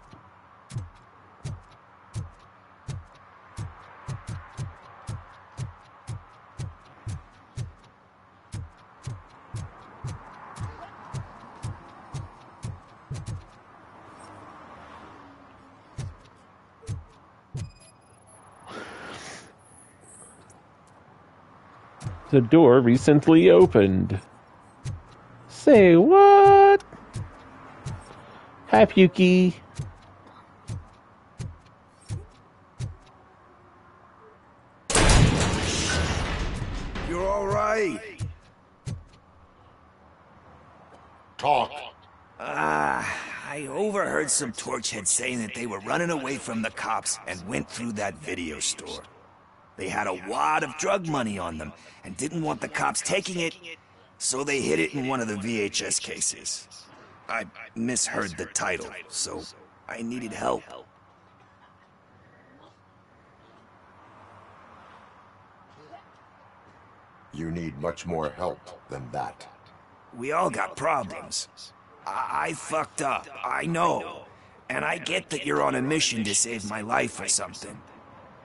The door recently opened. Say what? Hi, Pukey. You're all right. Talk. I overheard some torchheads saying that they were running away from the cops and went through that video store. They had a wad of drug money on them and didn't want the cops taking it, so they hid it in one of the VHS cases. I misheard the title, so I needed help. You need much more help than that. We all got problems. I fucked up, I know. And I get that you're on a mission to save my life or something.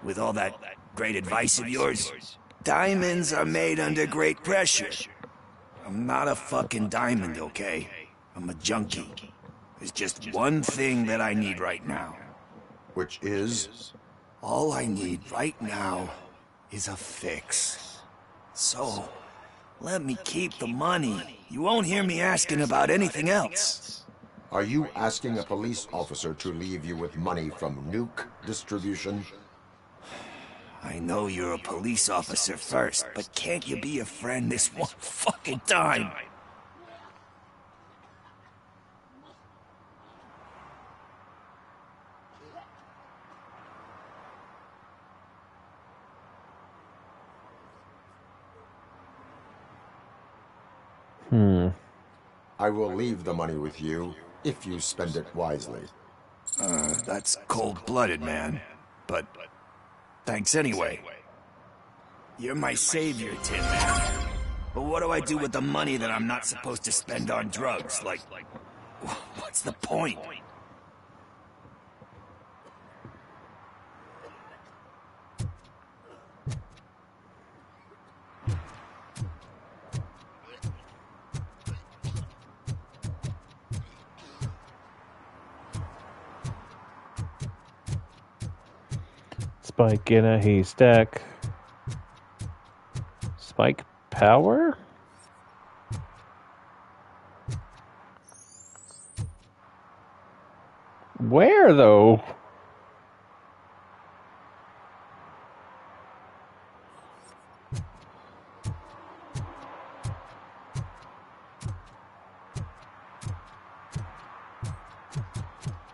With all that great advice of yours, diamonds are made under great pressure. I'm not a fucking diamond, okay? I'm a junkie. There's just one thing that I need right now. Which is? All I need right now is a fix. So, let me keep the money. You won't hear me asking about anything else. Are you asking a police officer to leave you with money from nuke distribution? I know you're a police officer first, but can't you be a friend this one fucking time? I will leave the money with you if you spend it wisely. That's cold-blooded, man. But thanks anyway. You're my savior, Tin Man. But what do I do with the money that I'm not supposed to spend on drugs? Like, what's the point? Spike in a haystack. Spike power? Where, though?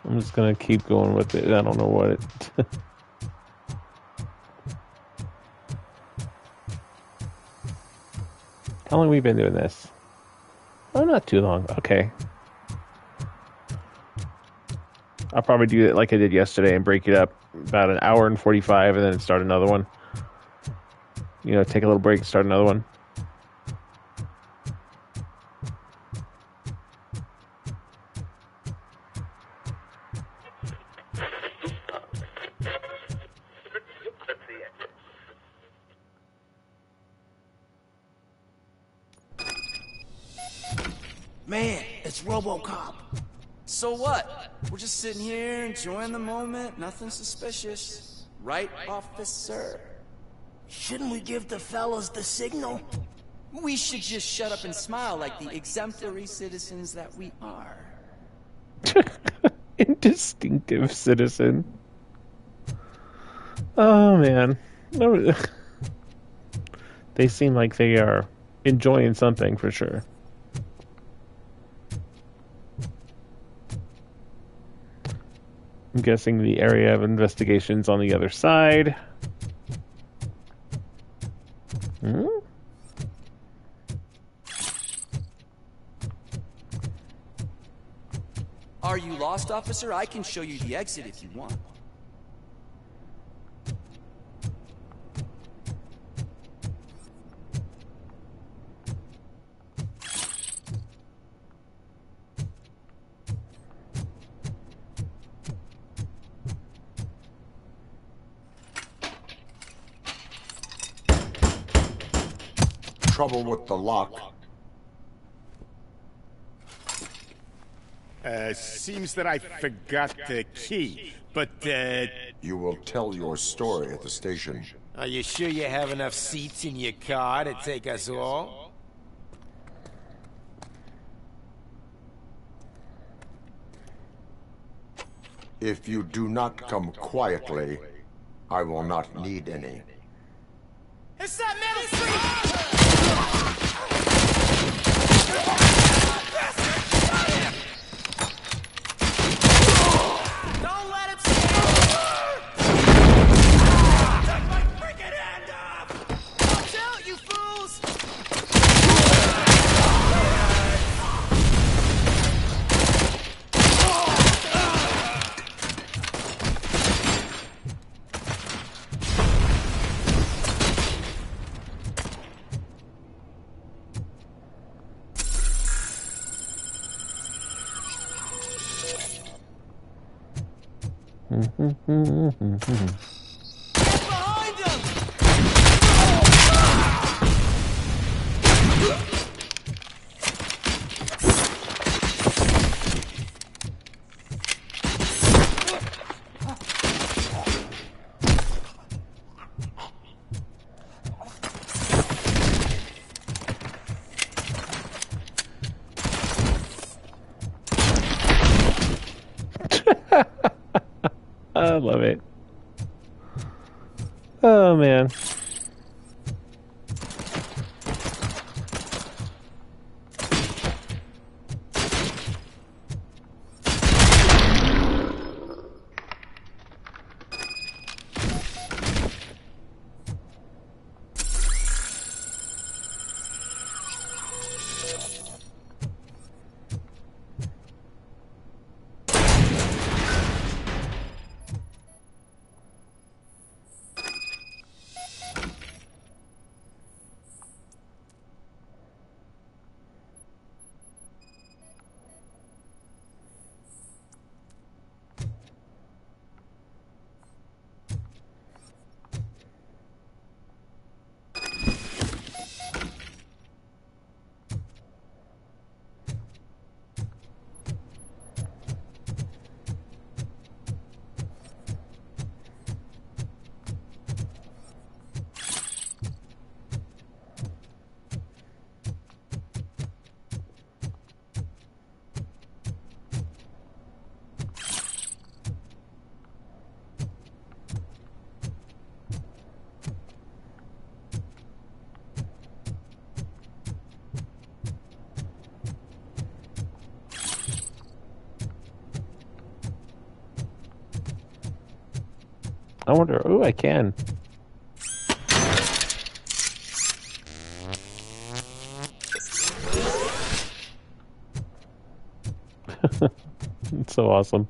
I'm just gonna keep going with it. I don't know what it... How long have we been doing this? Oh, not too long. Okay. I'll probably do it like I did yesterday and break it up about an hour and 45 and then start another one. You know, take a little break and start another one. Man, it's Robocop. So what? We're just sitting here enjoying the moment. Nothing suspicious. Right, officer? Shouldn't we give the fellas the signal? We should just shut up and smile like the exemplary citizens that we are. Indistinctive citizen. Oh, man. They seem like they are enjoying something for sure. I'm guessing the area of investigation's on the other side. Hmm? Are you lost, officer? I can show you the exit if you want. Trouble with the lock. Seems that I forgot the key, but, You will tell your story at the station. Are you sure you have enough seats in your car to take us all? If you do not come quietly, I will not need any. It's that middle street! Don't let him take my freaking hand off! Watch out, you fools! I love it. Oh, man. I wonder. Oh, I can. It's so awesome.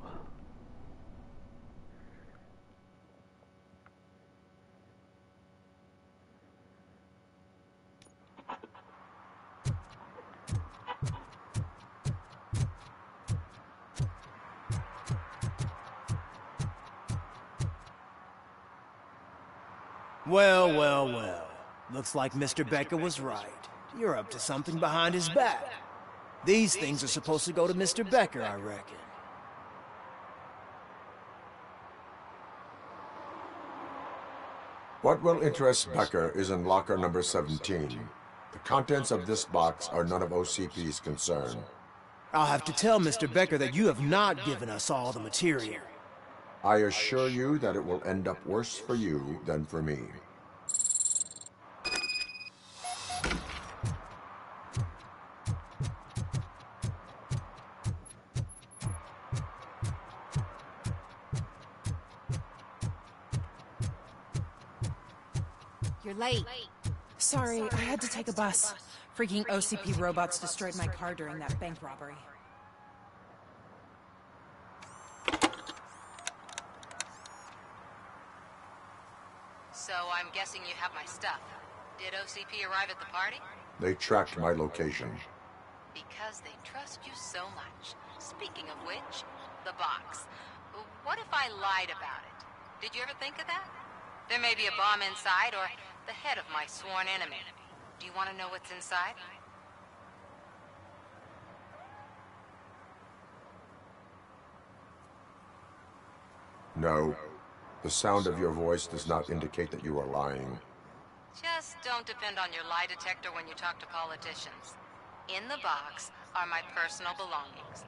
Well, well, well. Looks like Mr. Becker was right. You're up to something behind his back. These things are supposed to go to Mr. Becker, I reckon. What will interest Becker is in locker number 17. The contents of this box are none of OCP's concern. I'll have to tell Mr. Becker that you have not given us all the material. I assure you that it will end up worse for you than for me. You're late. Sorry, I had to take a bus. Freaking OCP robots destroyed my car during that bank robbery. So I'm guessing you have my stuff. Did OCP arrive at the party? They tracked my location. Because they trust you so much. Speaking of which, the box. What if I lied about it? Did you ever think of that? There may be a bomb inside, or the head of my sworn enemy. Do you want to know what's inside? No. The sound of your voice does not indicate that you are lying. Just don't depend on your lie detector when you talk to politicians. In the box are my personal belongings.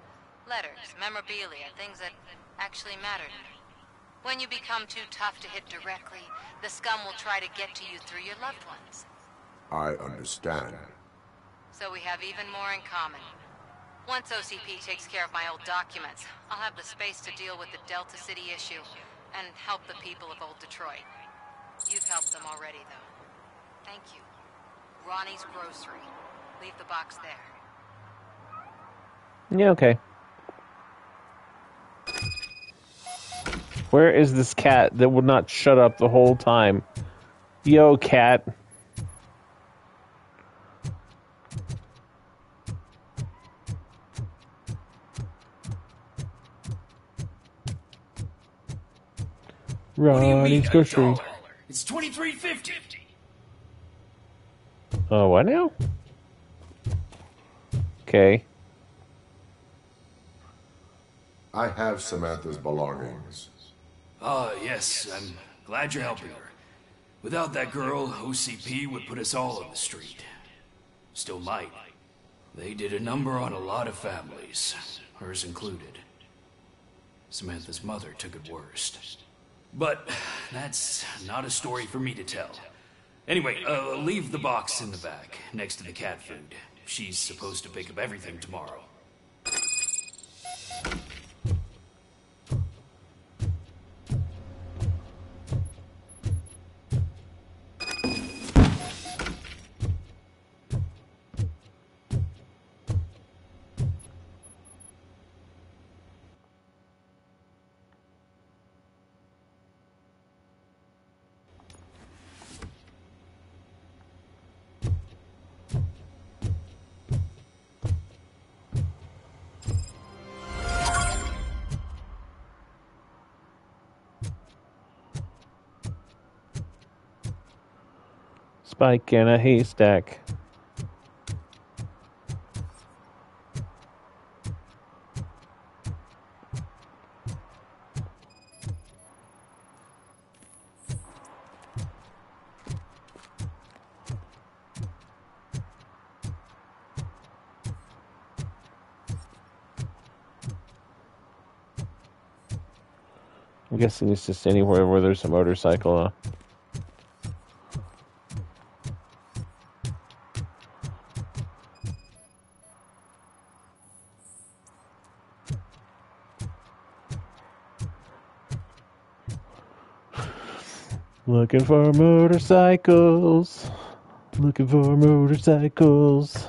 Letters, memorabilia, things that actually matter to me. When you become too tough to hit directly, the scum will try to get to you through your loved ones. I understand. So we have even more in common. Once OCP takes care of my old documents, I'll have the space to deal with the Delta City issue and help the people of Old Detroit. You've helped them already, though. Thank you. Ronnie's Grocery. Leave the box there. Yeah, okay. Where is this cat that would not shut up the whole time? Yo, cat. Ronnie's Grocery. It's $23.50. Oh, what now? Okay. I have Samantha's belongings. Yes, I'm glad you're helping her. Without that girl, OCP would put us all on the street. Still might. They did a number on a lot of families, hers included. Samantha's mother took it worst. But that's not a story for me to tell. Anyway, leave the box in the back, next to the cat food. She's supposed to pick up everything tomorrow. Spike in a haystack. I'm guessing it's just anywhere where there's a motorcycle. Looking for motorcycles. Looking for motorcycles.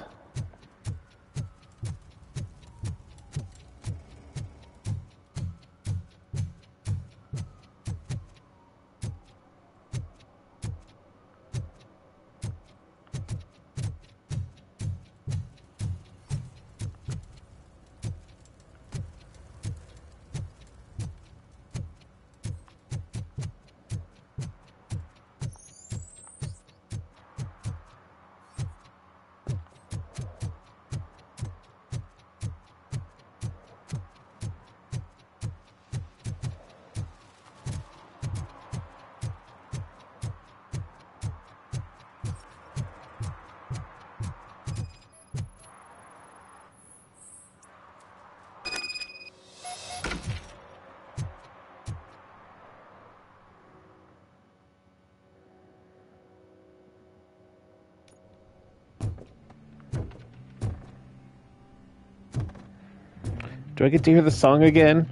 Do I get to hear the song again?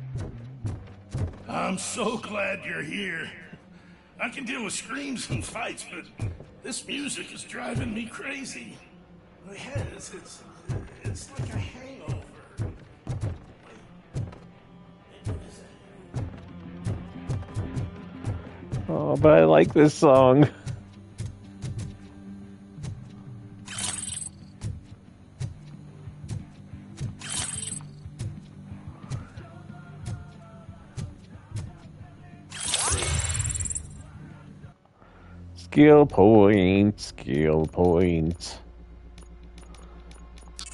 I'm so glad you're here. I can deal with screams and fights, but this music is driving me crazy. My head is, it's like a hangover. Oh, but I like this song. Skill points, skill points.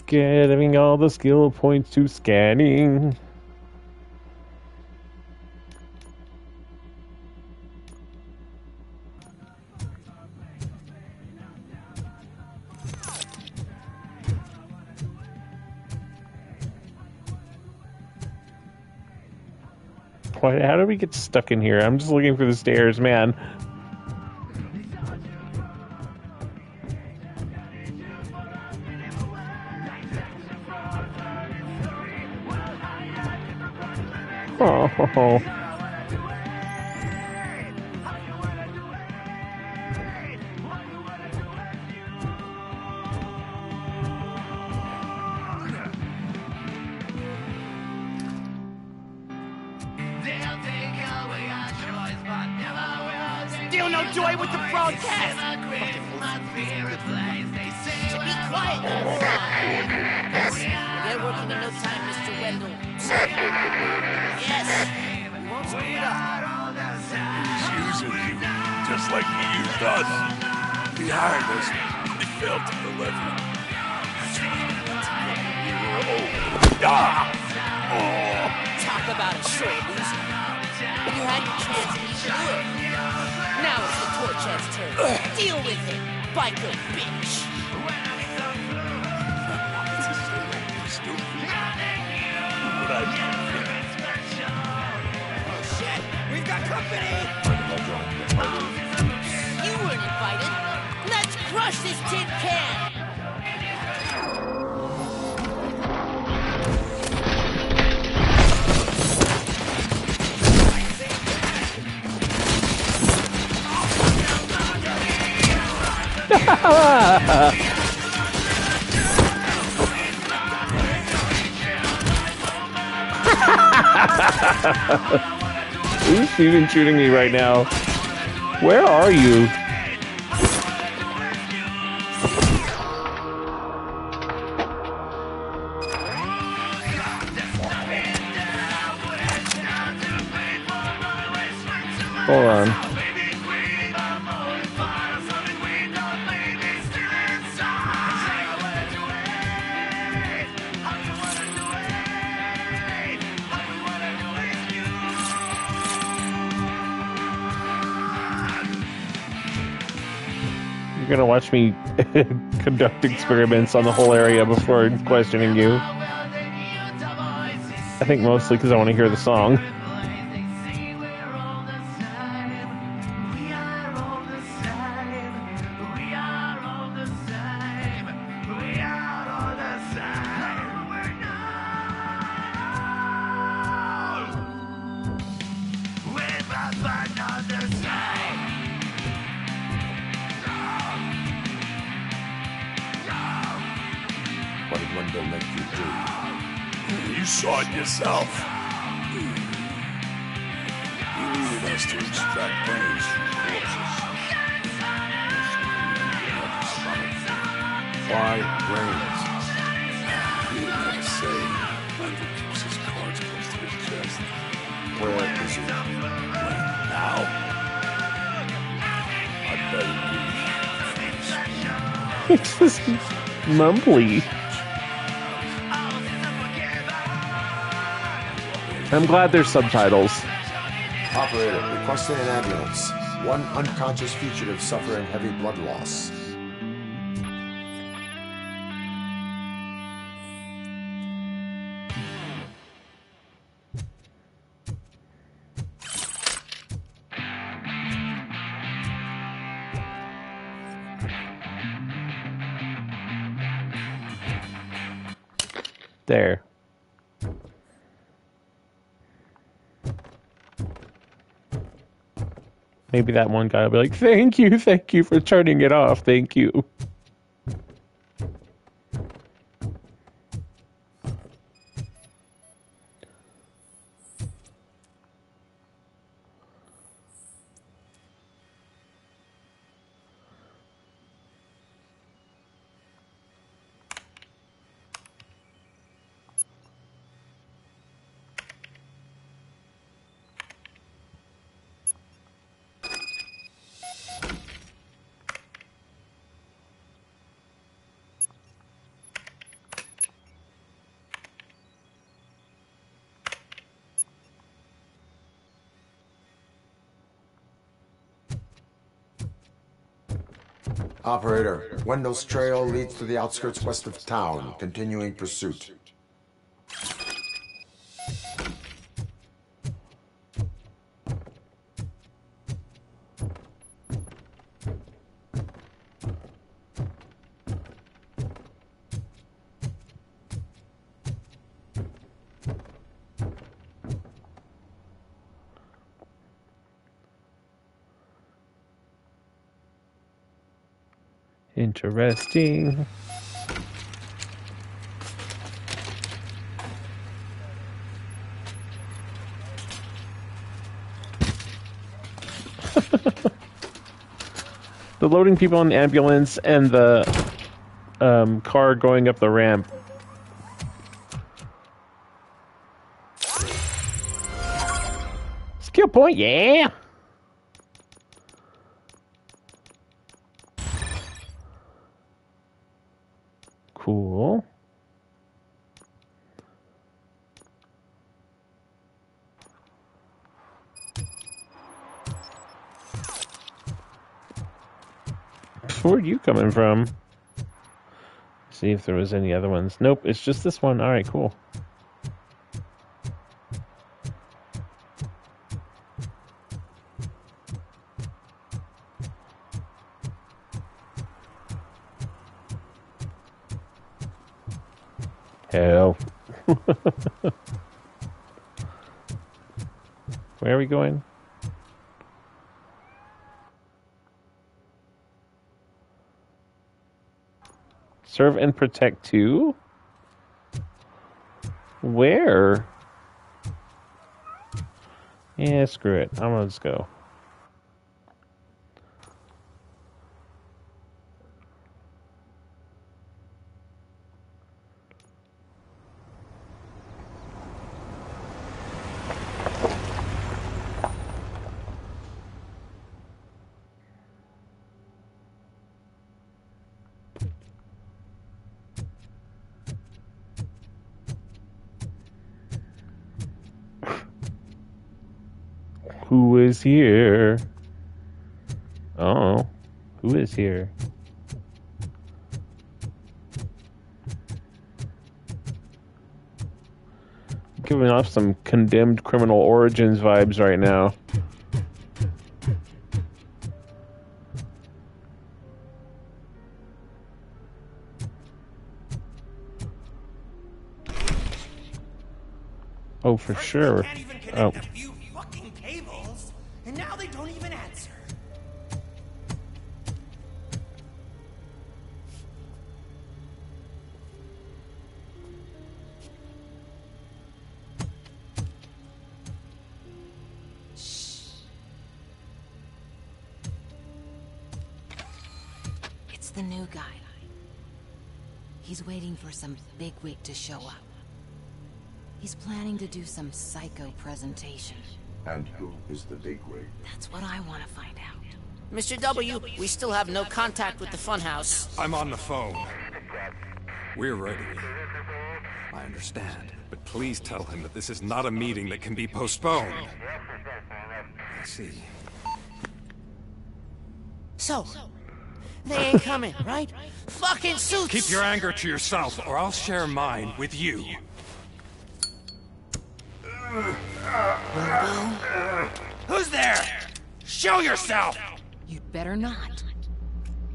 Getting all the skill points to scanning. How did we get stuck in here? I'm just looking for the stairs, man. Oh. Still no joy with the broadcast! Be quiet, you moron! They're working in no time, Mr. Wendell. Yes, we won't screw it up. He's using you, just like he used us. He hired us, he failed to deliver. We were old. Talk about a short loser. You had your chance and you blew it. Now it's the Torchhead's turn. Deal with it, biker bitch. Oh shit, we've got company! You weren't invited. Let's crush this tin can! Who's even shooting me right now? Where are you? Hold on. You're gonna watch me conduct experiments on the whole area before questioning you. I think mostly because I want to hear the song. What did Wendell make you do? You saw it yourself. He needed us to extract brains from corpses. Why brains? He didn't have a say. Wendell keeps his cards close to his chest. Where is he? Now? I bet he It's just mumbly. I'm glad there's subtitles. Operator, requesting an ambulance. One unconscious fugitive suffering heavy blood loss. There. Maybe that one guy will be like, thank you for turning it off, thank you. Operator, Wendell's trail leads to the outskirts west of town, continuing pursuit. Interesting. The loading people in the ambulance and the car going up the ramp. Skill point, yeah! Cool. Where are you coming from? See if there was any other ones. Nope, it's just this one. Alright, cool. Hell. Where are we going? Serve and protect too? Where? Yeah, screw it. I'm gonna just go. Who is here? Oh, who is here? Giving off some Condemned Criminal Origins vibes right now. Oh, for sure. Oh. And now they don't even answer. It's the new guy. He's waiting for some bigwig to show up. He's planning to do some psycho presentation. And who is the bigwig? That's what I want to find out. Mr. W, we still have no contact with the funhouse. I'm on the phone. We're ready. I understand, but please tell him that this is not a meeting that can be postponed. I see. So, they ain't coming, right? Fucking suits! Keep your anger to yourself, or I'll share mine with you. Who's there? Show yourself! You'd better not.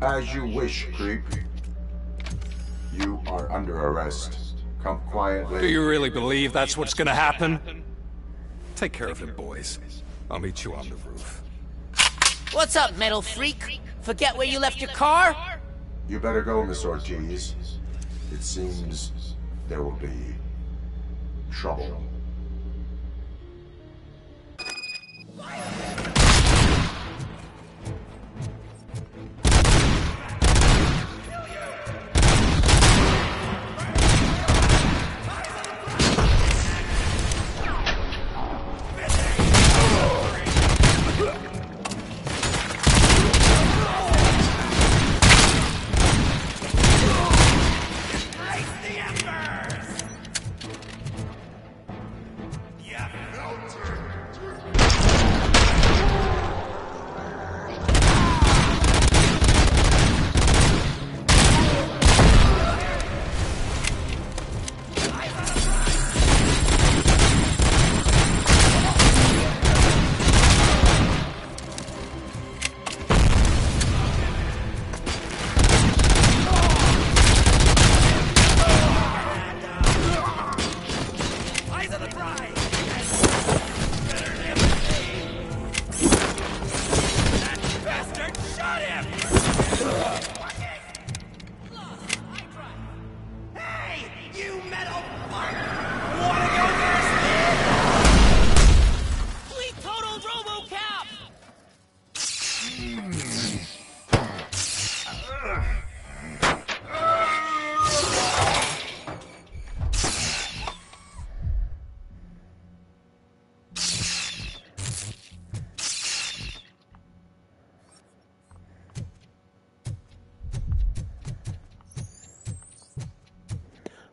As you wish, creep. You are under arrest. Come quietly. Do you really believe that's what's gonna happen? Take care of him, boys. I'll meet you on the roof. What's up, metal freak? Forget where you left your car? You better go, Miss Ortiz. It seems there will be trouble.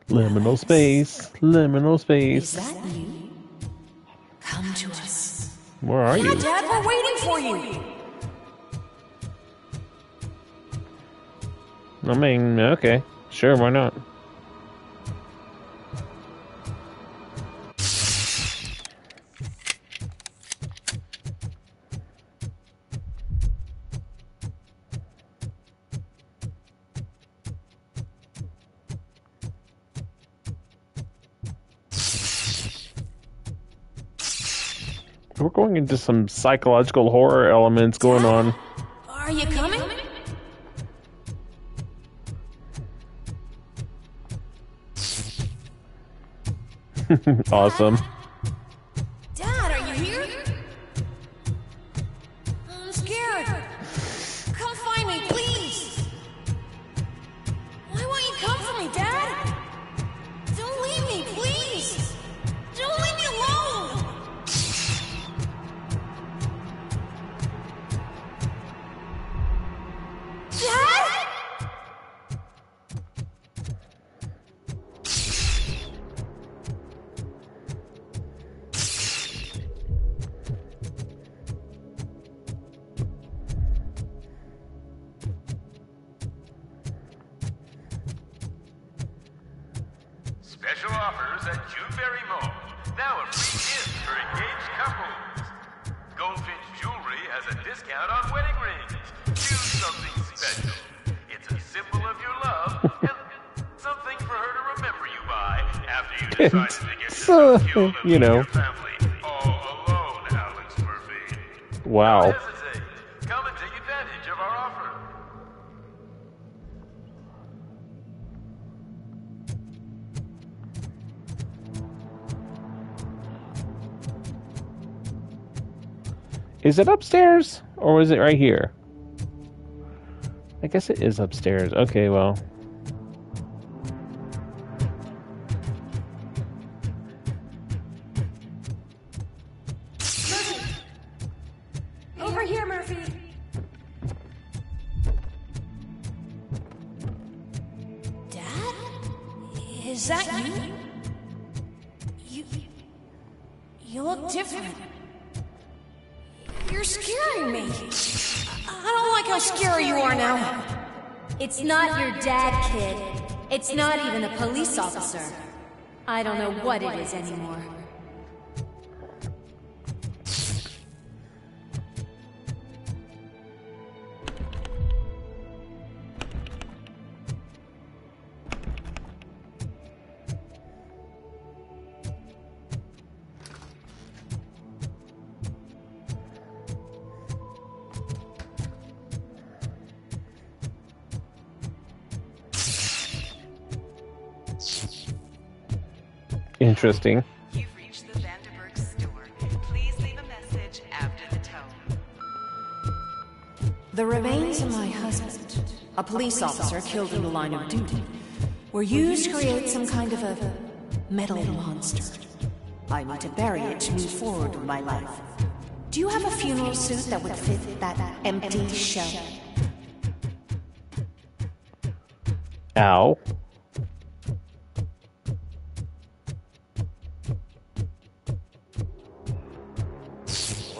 Liminal space. Liminal space. Is that you? Come to us. Where are you? Dad, we're waiting for you. I mean, okay. Sure, why not? We're going into some psychological horror elements going on. Are you coming? Awesome. Dad, are you here? I'm scared. Come find me, please. Why won't you come for me, Dad? Don't leave me, please. Don't leave me alone. Dad? Special offers at Juneberry Mall. Now a free gift for engaged couples. Goldfinch Jewelry has a discount on wedding rings. Choose something special. It's a symbol of your love and something for her to remember you by after you decide to get yourself killed and you know. leave your family all alone, Alex Murphy. Wow. Don't hesitate. Come and take advantage of our offer. Is it upstairs or is it right here? I guess it is upstairs. Okay, well. Over here, Murphy. Dad? Is that you? You look different. You're scaring me. I don't like how scary you are now. It's not your dad, kid. It's not even a police officer. I don't know what it is anymore. Interesting. You've reached the Vanderburg store. Please leave a message after the tone. The remains of my husband, a police officer killed in the line of duty, were used to create some kind of a metal monster. I need to bury it to move forward with my life. Do you have a funeral suit that would fit that empty shell? Ow.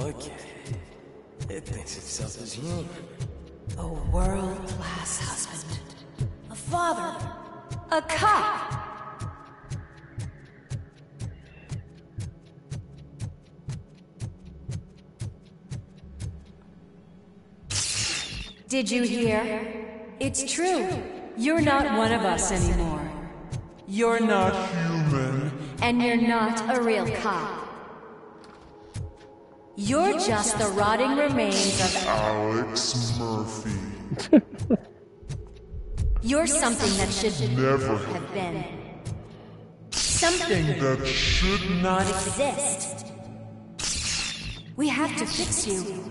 Look at it. It thinks itself as human. A world-class husband. A father. A cop. Did you hear? It's true. You're not one of us anymore. You're not human. And you're not a real cop. You're just the rotting remains of Alex Murphy. You're something that should Never have been. Something that should not exist. We have to fix you.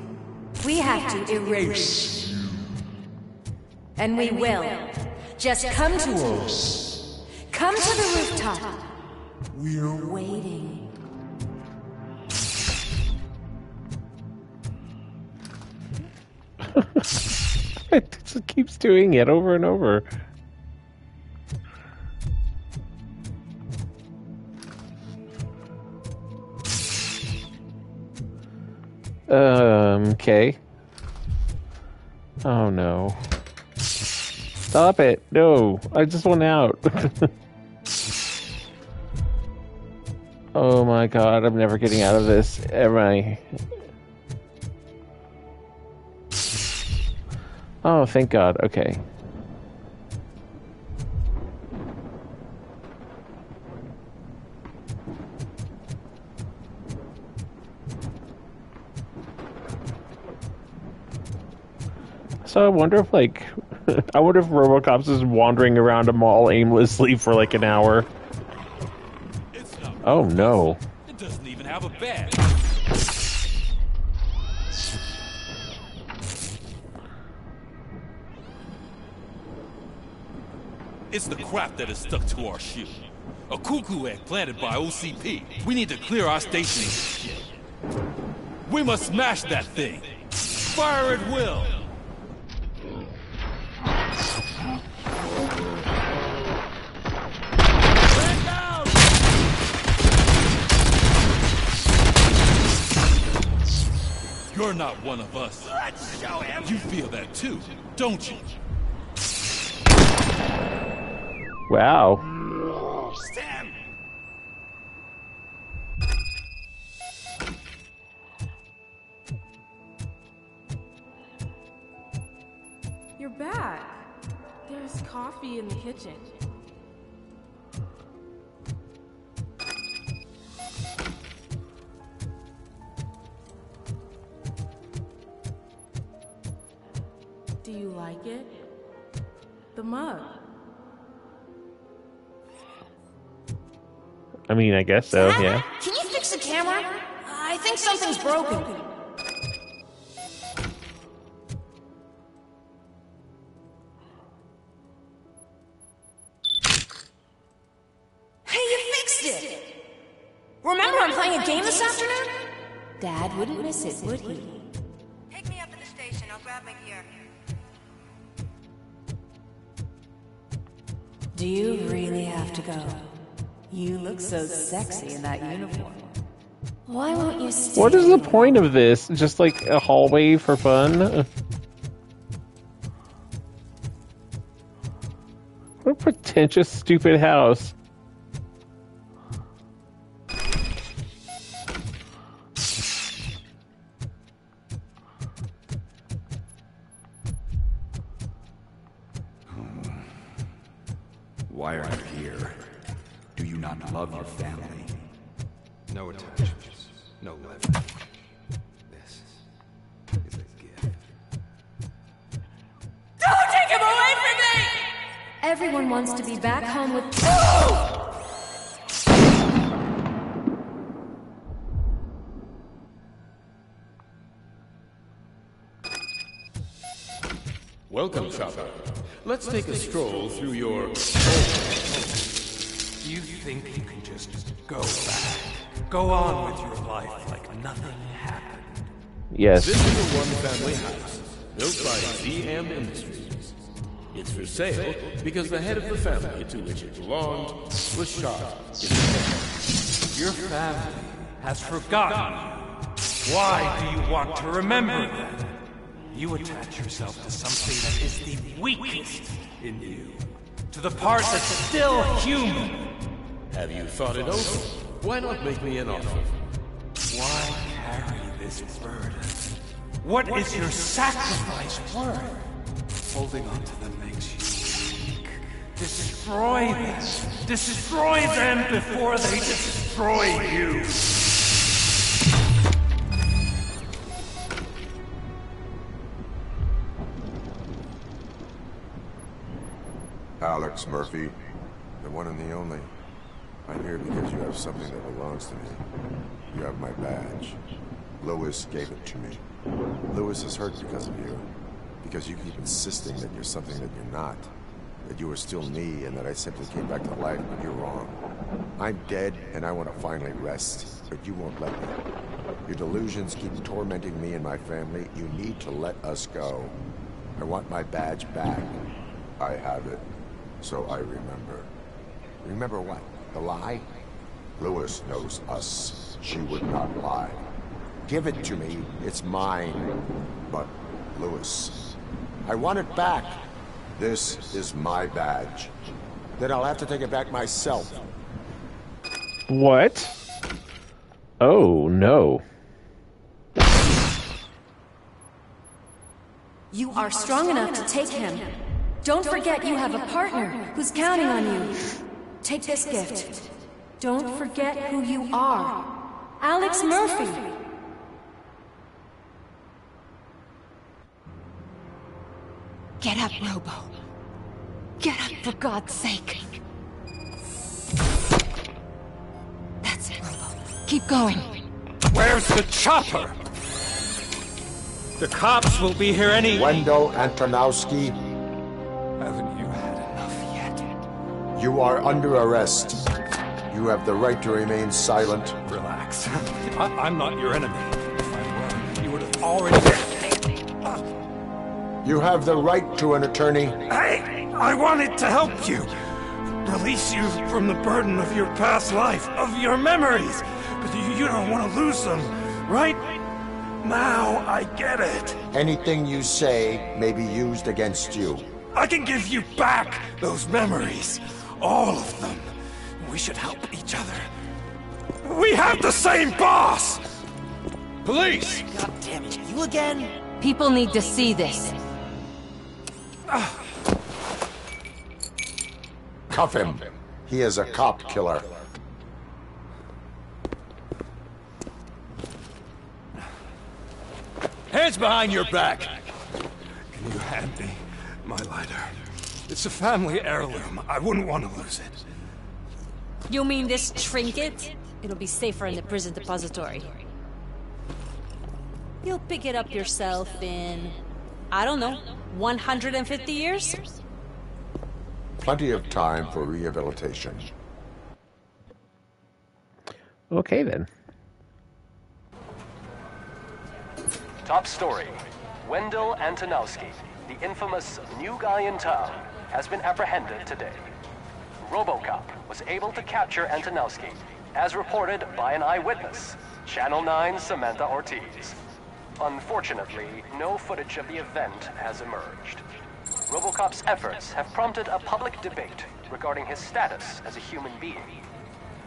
We have to erase you. And we will. Just come to us. Come to the rooftop. We're waiting. It just keeps doing it over and over. Okay. Oh no. Stop it. No. I just want out. Oh my god, I'm never getting out of this. Am I? Oh, thank god. Okay. So I wonder if, like, I wonder if Robocop's is wandering around a mall aimlessly for like an hour. Oh no. It doesn't even have a bed. It's the crap that is stuck to our ship. A cuckoo egg planted by OCP. We need to clear our station. We must smash that thing. Fire at will. You're not one of us. Let's show him. You feel that too, don't you? Wow. Sam. You're back. There's coffee in the kitchen. Do you like it? The mug. I mean, I guess so, yeah. Can you fix the camera? I think something's broken. Hey, you fixed it! Remember I'm playing a game this afternoon? Dad wouldn't miss it, would he? Pick me up at the station. I'll grab my gear. Do you really have to go? You look so sexy in that uniform. Why won't you stay? What is the point of this? Just like a hallway for fun? What a pretentious, stupid house. Why are you here? Do you not love your family? No attachments, no leverage. This is a gift. Don't take him away from me! Everyone wants to be back home with... Welcome, Chopper. Let's take a stroll through your... You think you can just go back? Go on with your life like nothing happened? Yes. This is a one-family house, built by ZM Industries. It's for sale because the head of the family to which it belonged was shot in the head. Your family has forgotten you. Why do you want to remember them? You attach yourself to something that is the weakest in you. To the part that's still human. Have you thought it over? Why not make me an offer? Why carry this burden? What is your sacrifice worth? Holding on to them makes you weak. Destroy them. Destroy them before they destroy you. Alex Murphy, the one and the only. I'm here because you have something that belongs to me. You have my badge. Lewis gave it to me. Lewis is hurt because of you. Because you keep insisting that you're something that you're not. That you are still me and that I simply came back to life, but you're wrong. I'm dead and I want to finally rest, but you won't let me. Your delusions keep tormenting me and my family. You need to let us go. I want my badge back. I have it. So I remember. Remember what? The lie? Lewis knows us. She would not lie. Give it to me. It's mine. But, Lewis, I want it back. This is my badge. Then I'll have to take it back myself. What? Oh, no. You are strong enough to take him. Don't forget you have a partner who's counting on you. Take this gift. Don't forget who you are. Alex Murphy. Get up, Robo. Get up, for God's sake. That's it, Robo. Keep going. Where's the chopper? The cops will be here any... Wendell Antonowski. Haven't you had enough yet? You are under arrest. You have the right to remain silent. Relax. I'm not your enemy. If I were, you would have already... You have the right to an attorney. I wanted to help you. Release you from the burden of your past life, of your memories. But you don't want to lose them, right? Now I get it. Anything you say may be used against you. I can give you back those memories. All of them. We should help each other. We have the same boss! Police! God damn it, you again? People need to see this. Cuff him. He is a cop killer. Hands behind your back! Can you hand me my lighter? It's a family heirloom. I wouldn't want to lose it. You mean this trinket? It'll be safer in the prison depository. You'll pick it up yourself in, I don't know, 150 years? Plenty of time for rehabilitation. Okay, then. Top story. Wendell Antonowski, the infamous new guy in town, has been apprehended today. Robocop was able to capture Antonowski, as reported by an eyewitness, Channel 9's Samantha Ortiz. Unfortunately, no footage of the event has emerged. Robocop's efforts have prompted a public debate regarding his status as a human being.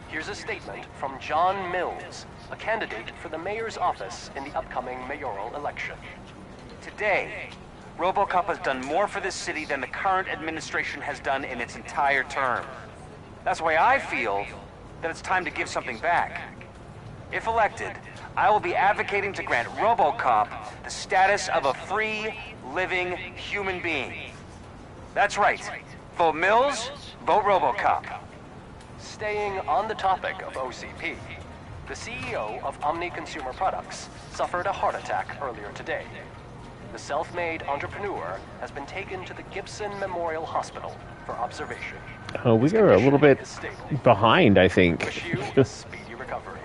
Here's a statement from John Mills, a candidate for the mayor's office in the upcoming mayoral election. Today, Robocop has done more for this city than the current administration has done in its entire term. That's why I feel that it's time to give something back. If elected, I will be advocating to grant Robocop the status of a free, living human being. That's right. Vote Mills, vote Robocop. Staying on the topic of OCP, the CEO of Omni Consumer Products suffered a heart attack earlier today. The self-made entrepreneur has been taken to the Gibson Memorial Hospital for observation. Oh, we are a little bit behind, I think. Wish you a speedy recovery.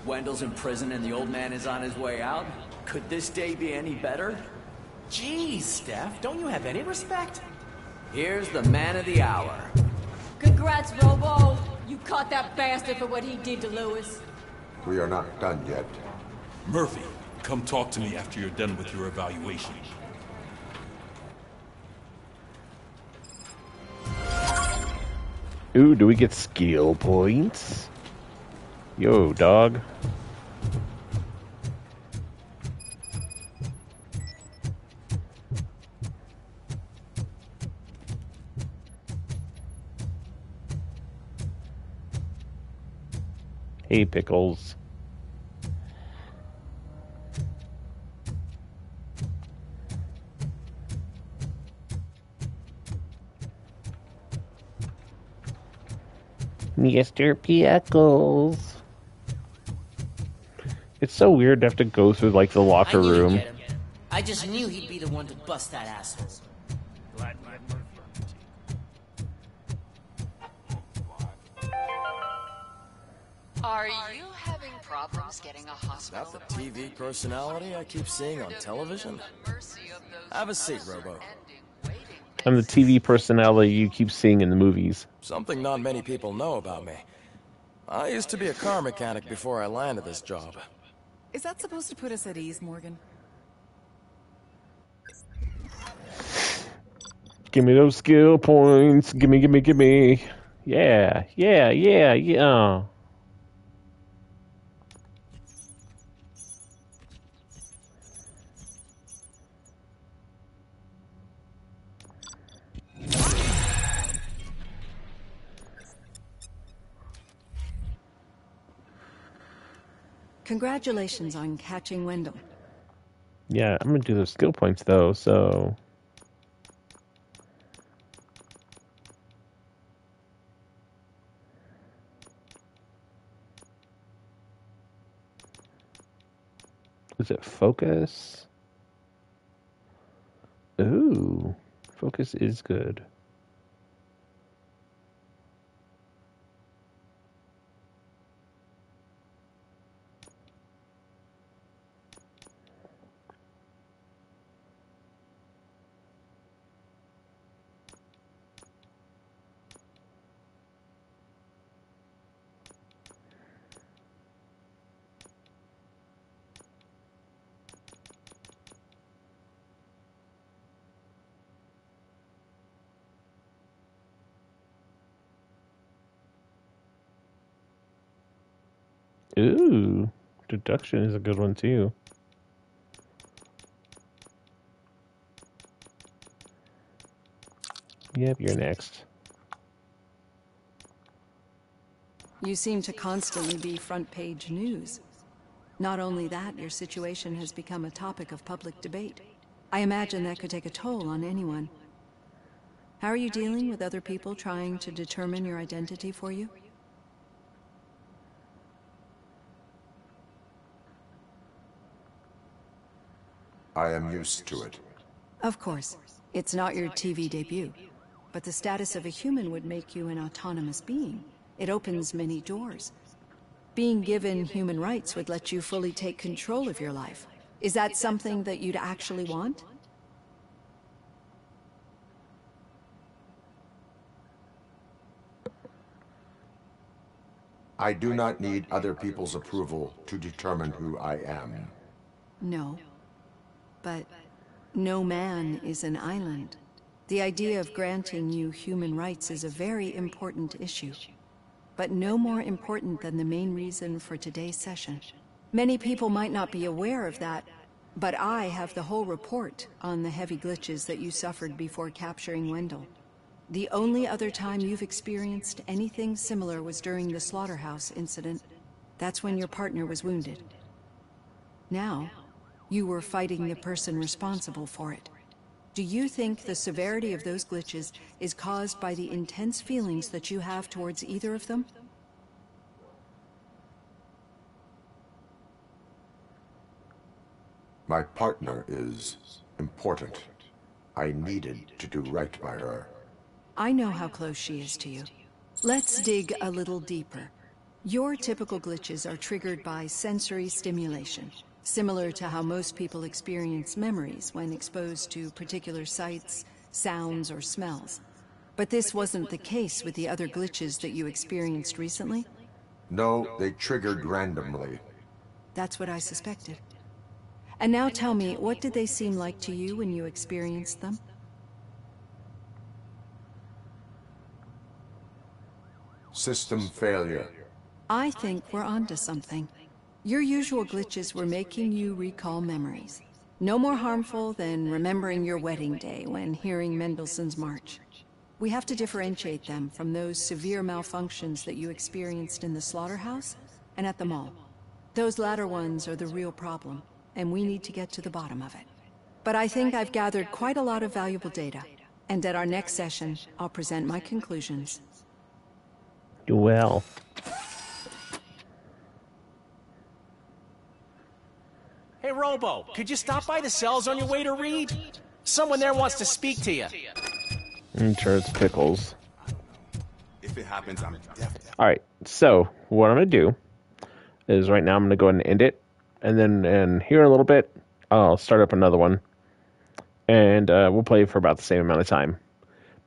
Wendell's in prison and the old man is on his way out? Could this day be any better? Jeez, Steph, don't you have any respect? Here's the man of the hour. Congrats, Robo. You caught that bastard for what he did to Lewis. We are not done yet. Murphy, come talk to me after you're done with your evaluation. Ooh, do we get skill points? Yo, dog. Hey, Pickles. Mr. Pickles. It's so weird to have to go through, like, the locker I knew you'd room. get him. I just knew he'd be the one to bust that asshole. Are you having problems getting a hospital? Is that the TV personality I keep seeing on television? Have a seat, Robo. I'm the TV personality you keep seeing in the movies. Something not many people know about me. I used to be a car mechanic before I landed this job. Is that supposed to put us at ease, Morgan? Give me those skill points. Gimme, gimme, gimme. Yeah, yeah, yeah, yeah. Congratulations on catching Wendell. Yeah, I'm gonna do those skill points though, so. Is it focus? Ooh, focus is good. Ooh, deduction is a good one too. Yep, you're next. You seem to constantly be front page news. Not only that, your situation has become a topic of public debate. I imagine that could take a toll on anyone. How are you dealing with other people trying to determine your identity for you? I am used to it. Of course. It's not your TV debut. But the status of a human would make you an autonomous being. It opens many doors. Being given human rights would let you fully take control of your life. Is that something that you'd actually want? I do not need other people's approval to determine who I am. No. But no man is an island. The idea of granting you human rights is a very important issue. But no more important than the main reason for today's session. Many people might not be aware of that, but I have the whole report on the heavy glitches that you suffered before capturing Wendell. The only other time you've experienced anything similar was during the slaughterhouse incident. That's when your partner was wounded. Now, you were fighting the person responsible for it. Do you think the severity of those glitches is caused by the intense feelings that you have towards either of them? My partner is important. I needed to do right by her. I know how close she is to you. Let's dig a little deeper. Your typical glitches are triggered by sensory stimulation, similar to how most people experience memories when exposed to particular sights, sounds, or smells. But this wasn't the case with the other glitches that you experienced recently? No, they triggered randomly. That's what I suspected. And now tell me, what did they seem like to you when you experienced them? System failure. I think we're onto something. Your usual glitches were making you recall memories. No more harmful than remembering your wedding day when hearing Mendelssohn's March. We have to differentiate them from those severe malfunctions that you experienced in the slaughterhouse and at the mall. Those latter ones are the real problem, and we need to get to the bottom of it. But I think I've gathered quite a lot of valuable data, and at our next session, I'll present my conclusions. Well. Hey, Robo, could you stop by the cells on your way to read? Someone there wants to speak to you. I'm sure it's Pickles. If it happens, I'm deaf. Alright, so what I'm going to do is right now I'm going to go ahead and end it. And then here in a little bit, I'll start up another one. And we'll play for about the same amount of time.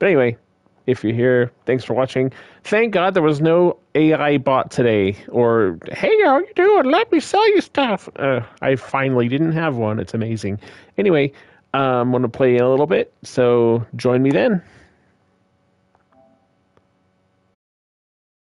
But anyway, if you're here, thanks for watching. Thank God there was no AI bot today. Or, hey, how you doing? Let me sell you stuff. I finally didn't have one. It's amazing. Anyway, I'm going to play a little bit. So join me then.